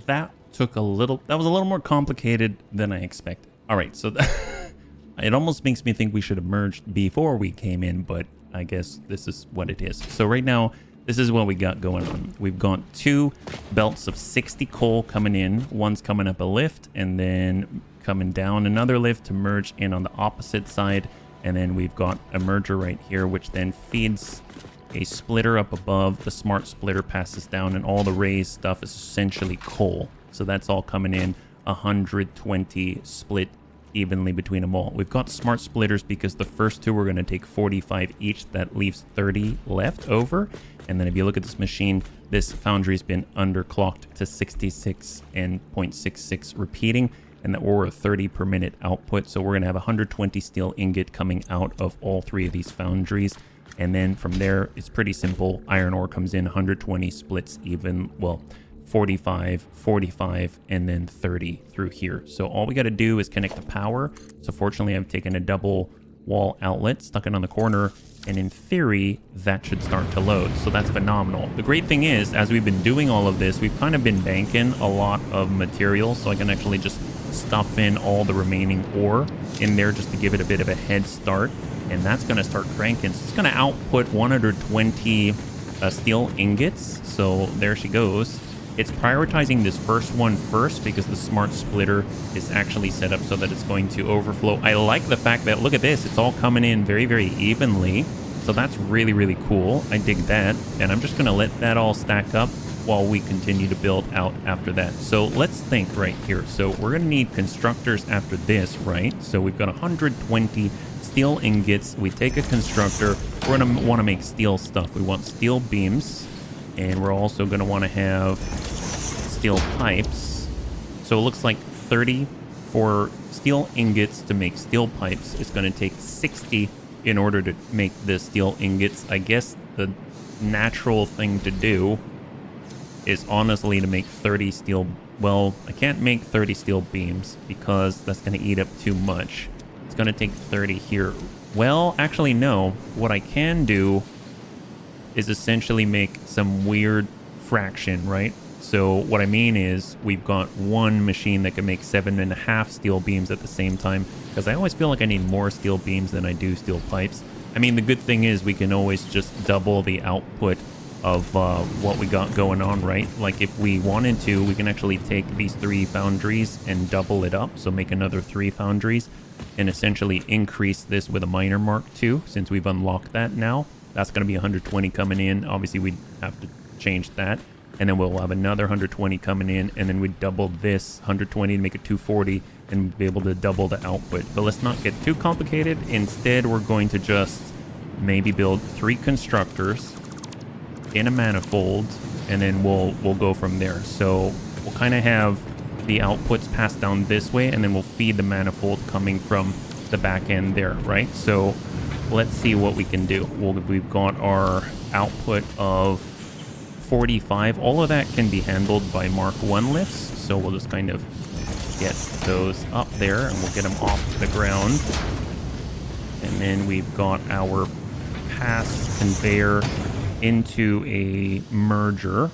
That was a little more complicated than I expected. All right, so it almost makes me think we should have merged before we came in, but I guess this is what it is. So right now, this is what we got going on. We've got two belts of 60 coal coming in. One's coming up a lift, and then coming down another lift to merge in on the opposite side. And then we've got a merger right here, which then feeds a splitter up above. The smart splitter passes down, and all the raised stuff is essentially coal. So that's all coming in 120 split evenly between them all. We've got smart splitters because the first two we're going to take 45 each. That leaves 30 left over. And then if you look at this machine, this foundry's been underclocked to 66 and 0.66 repeating, and that we're a 30 per minute output. So we're going to have 120 steel ingot coming out of all three of these foundries. And then from there, it's pretty simple. Iron ore comes in 120 splits even, well, 45, 45, and then 30 through here. So all we got to do is connect the power. So fortunately, I've taken a double wall outlet, stuck it on the corner, and in theory, that should start to load. So that's phenomenal. The great thing is, as we've been doing all of this, we've kind of been banking a lot of material, so I can actually just stuff in all the remaining ore in there just to give it a bit of a head start. And that's going to start cranking. So it's going to output 120 steel ingots. So there she goes. It's prioritizing this first one first because the smart splitter is actually set up so that it's going to overflow. I like the fact that, look at this, it's all coming in very, very evenly. So that's really, really cool. I dig that. And I'm just going to let that all stack up while we continue to build out after that. So let's think right here. So we're going to need constructors after this, right? So we've got 120 steel ingots. We take a constructor. We're going to want to make steel stuff. We want steel beams. And we're also going to want to have steel pipes. So it looks like 30 for steel ingots to make steel pipes. It's going to take 60 in order to make the steel ingots. I guess the natural thing to do is honestly to make 30 steel. Well, I can't make 30 steel beams because that's going to eat up too much. It's going to take 30 here. Well, actually, no. What I can do is essentially make some weird fraction, right? So what I mean is we've got one machine that can make 7.5 steel beams at the same time, because I always feel like I need more steel beams than I do steel pipes. I mean, the good thing is we can always just double the output of what we got going on, right? Like if we wanted to, we can actually take these 3 foundries and double it up. So make another 3 foundries and essentially increase this with a miner mark 2 since we've unlocked that now. That's going to be 120 coming in. Obviously, we'd have to change that. And then we'll have another 120 coming in. And then we double this 120 to make it 240 and be able to double the output. But let's not get too complicated. Instead, we're going to just maybe build 3 constructors in a manifold, and then we'll go from there. So we'll kind of have the outputs passed down this way, and then we'll feed the manifold coming from the back end there, right? So let's see what we can do. We've got our output of 45. All of that can be handled by Mark 1 lifts, so we'll just kind of get those up there, and we'll get them off the ground. And then we've got our pass conveyor into a merger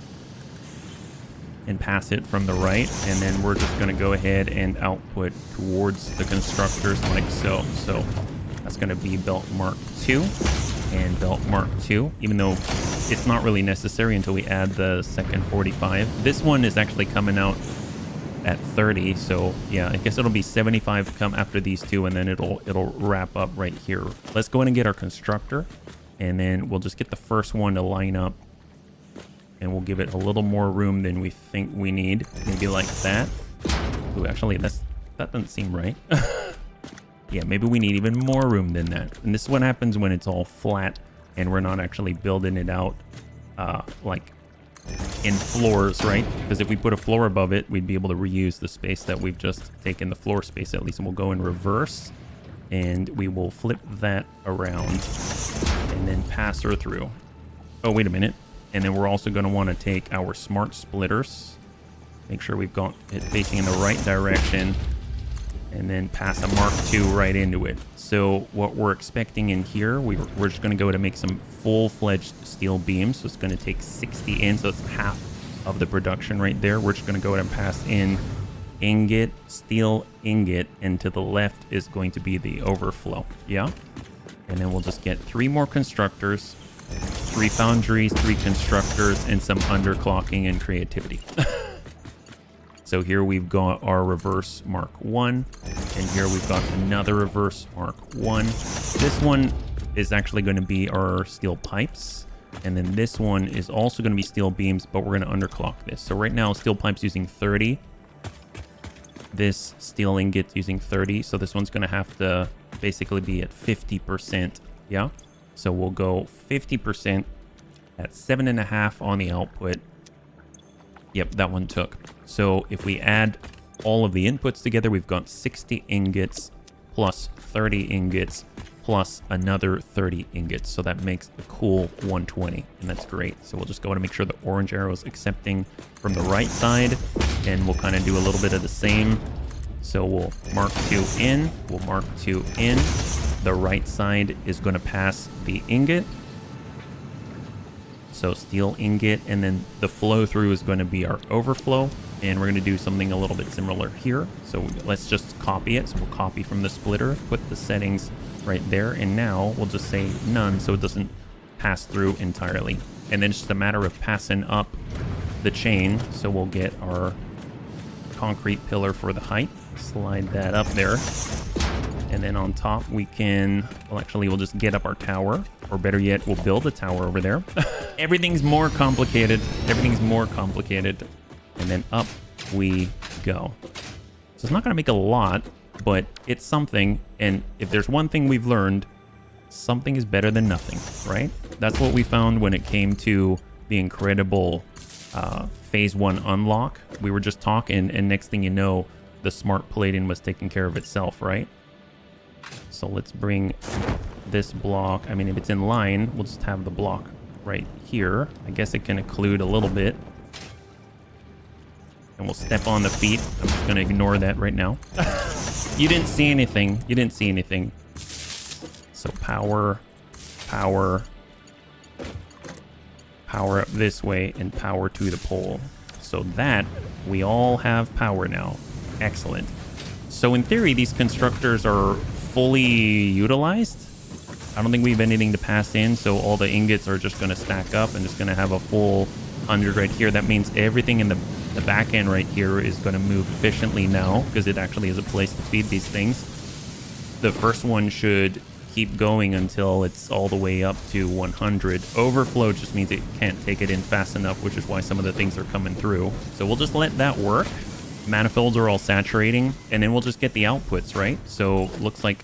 and pass it from the right, and then we're just going to go ahead and output towards the constructors like so. So that's going to be belt mark 2 and belt mark 2, even though it's not really necessary until we add the second 45. This one is actually coming out at 30, so yeah, I guess it'll be 75 come after these 2, and then it'll wrap up right here. Let's go in and get our constructor, and then we'll just get the first one to line up, and we'll give it a little more room than we think we need, maybe like that. Ooh, actually that doesn't seem right. Yeah, maybe we need even more room than that. And this is what happens when it's all flat and we're not actually building it out like in floors, right? Because if we put a floor above it, we'd be able to reuse the space that we've just taken, the floor space at least. And we'll go in reverse, and we will flip that around and then pass her through. Oh, wait a minute. And then we're also going to want to take our smart splitters, make sure we've got it facing in the right direction, and then pass a Mark II right into it. So what we're expecting in here, we're just going to go to make some full-fledged steel beams. So it's going to take 60 in, so it's half of the production right there. We're just going to go ahead and pass in ingot, steel ingot, and to the left is going to be the overflow. Yeah? And then we'll just get 3 more constructors, 3 foundries, 3 constructors, and some underclocking and creativity. So here we've got our reverse Mark 1, and here we've got another reverse Mark 1. This one is actually going to be our steel pipes, and then this one is also going to be steel beams, but we're going to underclock this. So right now, steel pipes using 30. This steel ingot using 30, so this one's going to have to basically be at 50%, yeah? So we'll go 50% at 7.5 on the output. Yep, that one took. So if we add all of the inputs together, we've got 60 ingots plus 30 ingots plus another 30 ingots. So that makes a cool 120, and that's great. So we'll just go ahead and make sure the orange arrow is accepting from the right side, and we'll kind of do a little bit of the same. So we'll Mark 2 in, we'll Mark 2 in. The right side is going to pass the ingot. So steel ingot, and then the flow through is going to be our overflow, and we're going to do something a little bit similar here. So let's just copy it. So we'll copy from the splitter, put the settings right there, and now we'll just say none so it doesn't pass through entirely. And then it's just a matter of passing up the chain. So we'll get our concrete pillar for the height, slide that up there, and then on top we can, well, actually we'll just get up our tower, or better yet, we'll build a tower over there. Everything's more complicated. Everything's more complicated. And then up we go. So it's not going to make a lot, but it's something. And if there's one thing we've learned, something is better than nothing, right? That's what we found when it came to the incredible phase 1 unlock. We were just talking, and next thing you know, the smart plating was taking care of itself, right? So let's bring this block. I mean, if it's in line, we'll just have the block right here. I guess it can occlude a little bit. And we'll step on the feet. I'm just going to ignore that right now. You didn't see anything. You didn't see anything. So power, power, power up this way, and power to the pole. So that, we all have power now. Excellent. So in theory, these constructors are fully utilized. I don't think we have anything to pass in, so all the ingots are just going to stack up and it's going to have a full 100 right here. That means everything in the back end right here is going to move efficiently now because it actually is a place to feed these things. The first one should keep going until it's all the way up to 100. Overflow just means it can't take it in fast enough, which is why some of the things are coming through. So we'll just let that work. Manifolds are all saturating, and then we'll just get the outputs, right? So looks like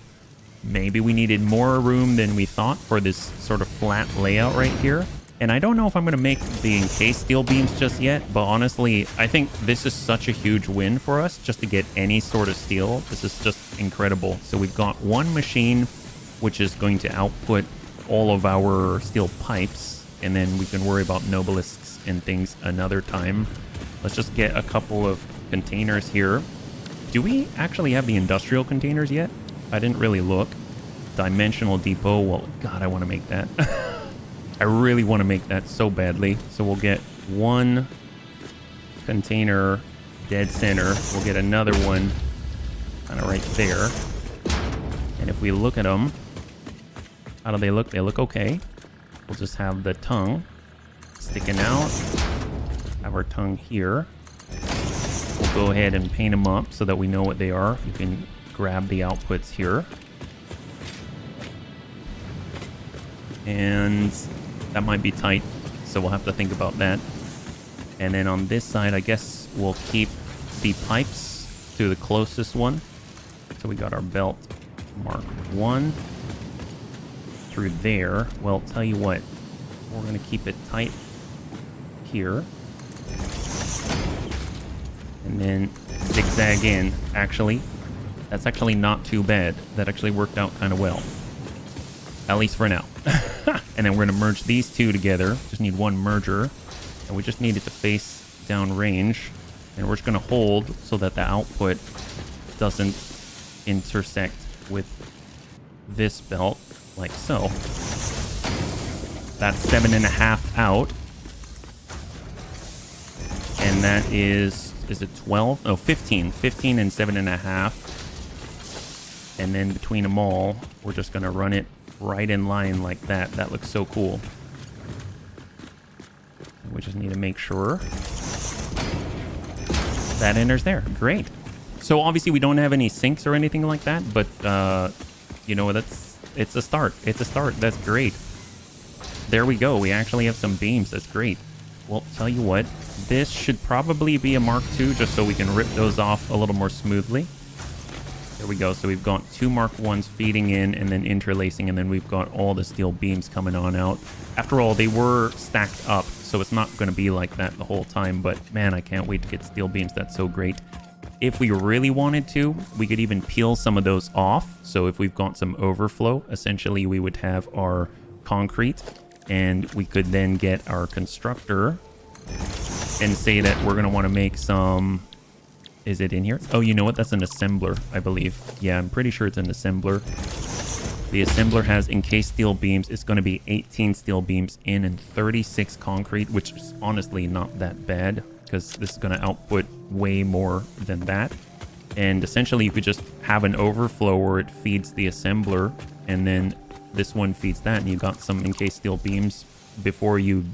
maybe we needed more room than we thought for this sort of flat layout right here. And I don't know if I'm going to make the encased steel beams just yet, but honestly, I think this is such a huge win for us just to get any sort of steel. This is just incredible. So we've got one machine which is going to output all of our steel pipes, and then we can worry about nobelisks and things another time. Let's just get a couple of containers here. Do we actually have the industrial containers yet? I didn't really look. Dimensional depot. Well, God, I want to make that. I really want to make that so badly. So we'll get one container dead center. We'll get another one kind of right there. And if we look at them, how do they look? They look okay. We'll just have the tongue sticking out. Have our tongue here. We'll go ahead and paint them up so that we know what they are. You can grab the outputs here. And that might be tight, so we'll have to think about that. And then on this side, I guess we'll keep the pipes to the closest one. So we got our belt mark 1 through there. Well, tell you what, we're going to keep it tight here. And then zigzag in. Actually, that's actually not too bad. That actually worked out kind of well. At least for now. And then we're going to merge these two together. Just need one merger. And we just need it to face down range. And we're just going to hold so that the output doesn't intersect with this belt, like so. That's 7.5 out. And that is it 12? Oh, 15. 15 and 7.5. And then between them all, we're just going to run it right in line like that. That looks so cool. We just need to make sure that enters there. Great. So obviously we don't have any sinks or anything like that, but you know, it's a start. It's a start. That's great. There we go. We actually have some beams. That's great. Well, tell you what, this should probably be a Mark II just so we can rip those off a little more smoothly. There we go. So we've got 2 Mark Is feeding in and then interlacing, and then we've got all the steel beams coming on out. After all, they were stacked up, so it's not going to be like that the whole time, but man, I can't wait to get steel beams. That's so great. If we really wanted to, we could even peel some of those off. So if we've got some overflow, essentially we would have our concrete, and we could then get our constructor and say that we're going to want to make some... Is it in here? Oh, you know what? That's an assembler, I believe. Yeah, I'm pretty sure it's an assembler. The assembler has encased steel beams. It's going to be 18 steel beams in and 36 concrete, which is honestly not that bad because this is going to output way more than that. And essentially, you could just have an overflow where it feeds the assembler, and then this one feeds that, and you got some encased steel beams before you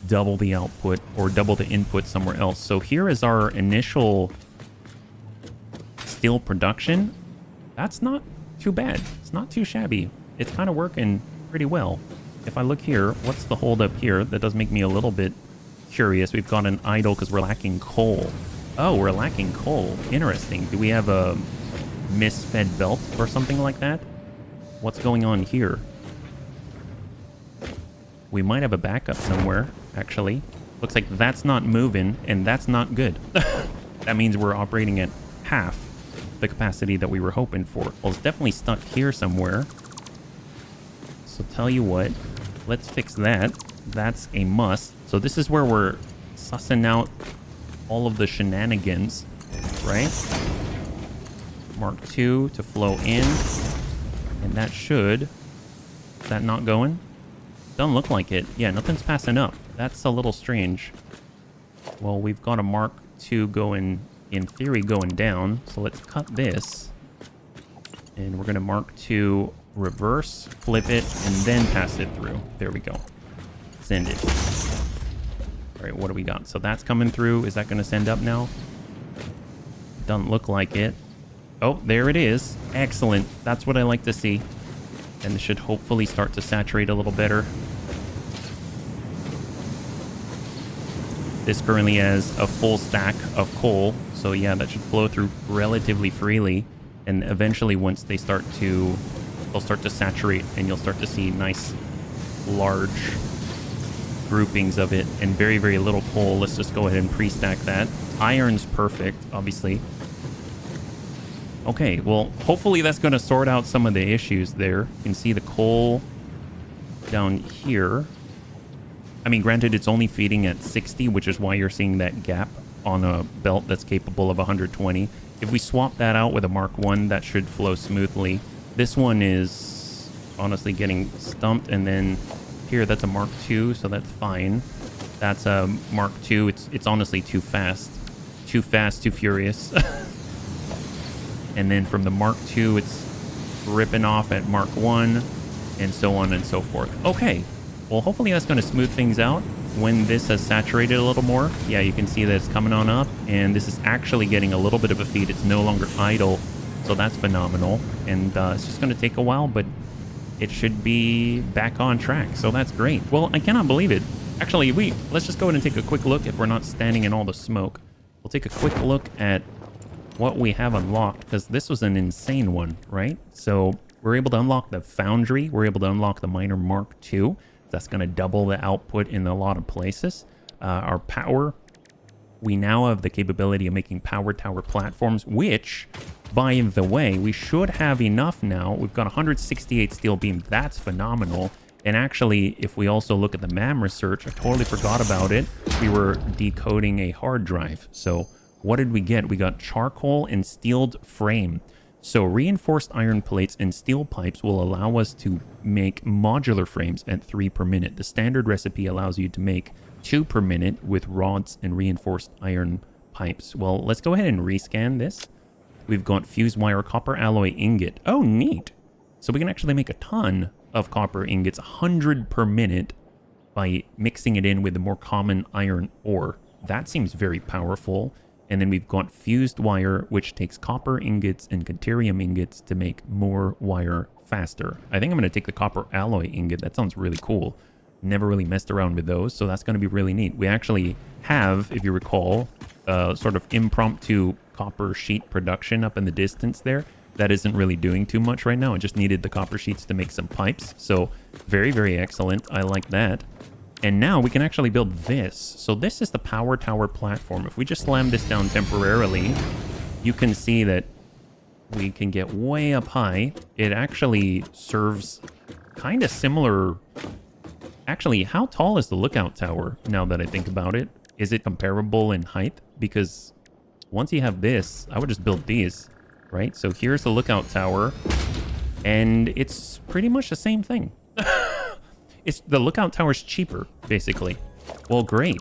double the output or double the input somewhere else. So here is our initial steel production. That's not too bad. It's not too shabby. It's kind of working pretty well. If I look here, what's the hold up here? That does make me a little bit curious. We've got an idle because we're lacking coal. Oh, we're lacking coal. Interesting. Do we have a misfed belt or something like that? What's going on here? We might have a backup somewhere, actually. Looks like that's not moving, and that's not good. That means we're operating at half the capacity that we were hoping for. Well, it's definitely stuck here somewhere. So tell you what, let's fix that. That's a must. So this is where we're sussing out all of the shenanigans, right? Mark II to flow in. And that should... Is that not going? Doesn't look like it. Yeah, nothing's passing up. That's a little strange. Well, we've got a Mark II going... in theory going down, so let's cut this, and we're going to Mark II reverse, flip it, and then pass it through. There we go. Send it. All right, what do we got? So that's coming through. Is that going to send up now? Doesn't look like it. Oh, there it is. Excellent. That's what I like to see. And this should hopefully start to saturate a little better. This currently has a full stack of coal. So yeah, that should flow through relatively freely. And eventually once they start to, they'll start to saturate and you'll start to see nice, large groupings of it and very, very little coal. Let's just go ahead and pre-stack that. Iron's perfect, obviously. Okay, well, hopefully that's going to sort out some of the issues there. You can see the coal down here. I mean, granted, it's only feeding at 60, which is why you're seeing that gap on a belt that's capable of 120. If we swap that out with a Mark 1, that should flow smoothly. This one is honestly getting stumped, and then here, that's a Mark 2, so that's fine. That's a Mark 2. It's honestly too fast. Too fast, too furious. And then from the Mark 2, it's ripping off at Mark 1, and so on and so forth. Okay, well, hopefully that's going to smooth things out when this has saturated a little more. Yeah, you can see that it's coming on up, and this is actually getting a little bit of a feed. It's no longer idle, so that's phenomenal. And it's just going to take a while, but it should be back on track, so that's great. Well, I cannot believe it. Actually, let's just go ahead and take a quick look if we're not standing in all the smoke. We'll take a quick look at what we have unlocked, because this was an insane one, right? So we're able to unlock the foundry. We're able to unlock the miner Mark II. That's going to double the output in a lot of places. Our power, we now have the capability of making power tower platforms, which, by the way, we should have enough now. We've got 168 steel beam. That's phenomenal. And actually, if we also look at the MAM research, I totally forgot about it. We were decoding a hard drive. So what did we get? We got charcoal and steeled frame. So reinforced iron plates and steel pipes will allow us to make modular frames at 3 per minute. The standard recipe allows you to make 2 per minute with rods and reinforced iron pipes. Well, let's go ahead and rescan this. We've got fused wire copper alloy ingot. Oh, neat. So we can actually make a ton of copper ingots, 100 per minute, by mixing it in with the more common iron ore. That seems very powerful. And then we've got fused wire, which takes copper ingots and deuterium ingots to make more wire faster. I think I'm going to take the copper alloy ingot. That sounds really cool. Never really messed around with those, so that's going to be really neat. We actually have, if you recall, sort of impromptu copper sheet production up in the distance there. That isn't really doing too much right now. It just needed the copper sheets to make some pipes. So very, very excellent. I like that. And now we can actually build this. So this is the power tower platform. If we just slam this down temporarily, you can see that we can get way up high. It actually serves kind of similar. Actually, how tall is the lookout tower now that I think about it? Is it comparable in height? Because once you have this, I would just build these, right? So here's the lookout tower, and it's pretty much the same thing. The lookout tower's cheaper, basically. Well, great.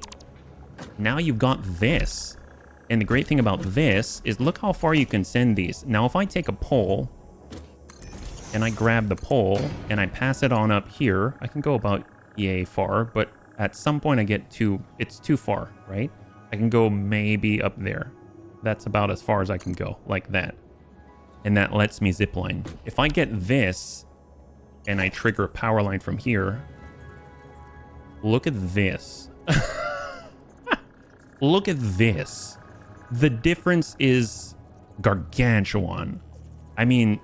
Now you've got this. And the great thing about this is look how far you can send these. Now, if I take a pole and I grab the pole and I pass it on up here, I can go about yay far, but at some point I get it's too far, right? I can go maybe up there. That's about as far as I can go, like that. And that lets me zipline. If I get this and I trigger a power line from here, look at this. Look at this. The difference is gargantuan. I mean,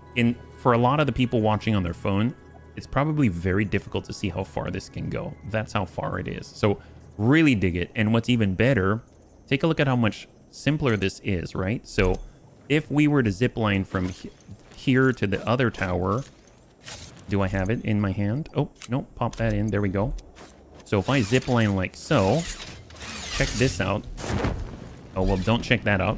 for a lot of the people watching on their phone, it's probably very difficult to see how far this can go. That's how far it is. So really dig it. And what's even better, take a look at how much simpler this is, right? So if we were to zip line from here to the other tower, do I have it in my hand? Oh, no, pop that in. There we go. So if I zip line like so, check this out. Oh, well, don't check that out.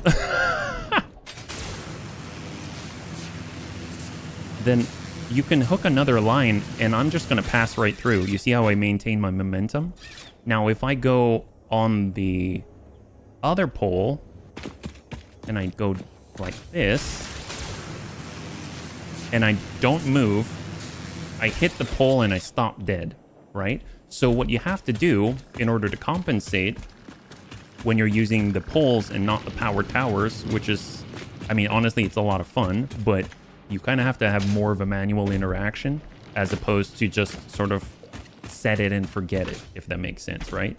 Then you can hook another line, and I'm just going to pass right through. You see how I maintain my momentum? Now, if I go on the other pole, and I go like this, and I don't move, I hit the pole and I stop dead, right? So what you have to do in order to compensate when you're using the poles and not the power towers, which is, I mean, honestly, it's a lot of fun, but you kind of have to have more of a manual interaction as opposed to just sort of set it and forget it, if that makes sense, right?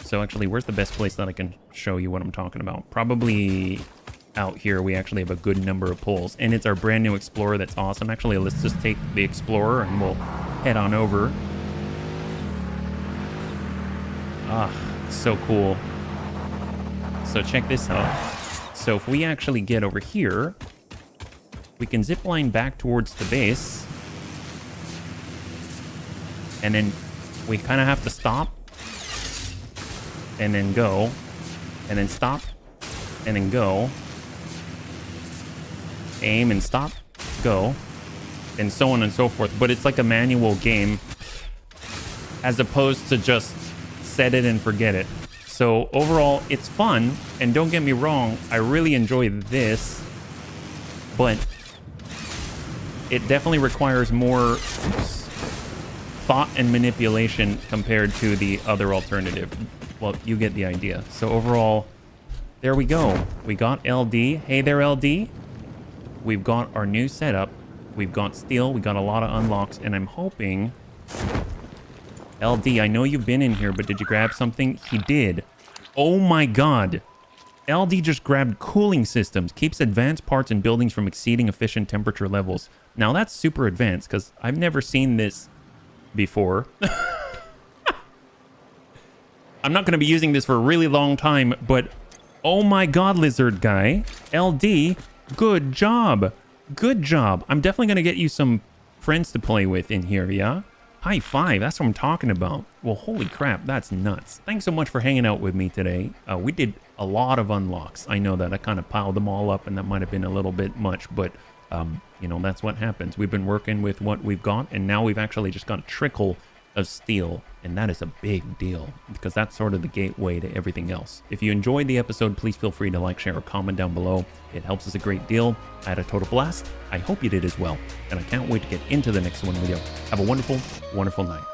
So actually, where's the best place that I can show you what I'm talking about? Probably out here. We actually have a good number of poles, and it's our brand new Explorer. That's awesome. Actually, let's just take the Explorer and we'll head on over. Ah, so cool. So check this out. So if we actually get over here, we can zip line back towards the base, and then we kind of have to stop and then go, and then stop and then go, aim and stop, go, and so on and so forth. But it's like a manual game as opposed to just set it and forget it. So overall, it's fun, and don't get me wrong, I really enjoy this, but it definitely requires more thought and manipulation compared to the other alternative. Well, you get the idea. So overall, there we go. We got LD. Hey there, LD. We've got our new setup. We've got steel. We got a lot of unlocks, and I'm hoping... LD, I know you've been in here, but did you grab something? He did. Oh my god. LD just grabbed cooling systems. Keeps advanced parts and buildings from exceeding efficient temperature levels. Now that's super advanced, because I've never seen this before. I'm not going to be using this for a really long time, but oh my god, lizard guy. LD, good job. Good job. I'm definitely going to get you some friends to play with in here, yeah? High five, that's what I'm talking about. Well, holy crap, that's nuts. Thanks so much for hanging out with me today. We did a lot of unlocks. I know that I kind of piled them all up, and that might have been a little bit much, but you know, that's what happens. We've been working with what we've got, and now we've actually just got a trickle of steel, and that is a big deal because that's sort of the gateway to everything else. If you enjoyed the episode, please feel free to like, share, or comment down below. It helps us a great deal. I had a total blast. I hope you did as well, and I can't wait to get into the next one with you. Have a wonderful, wonderful night.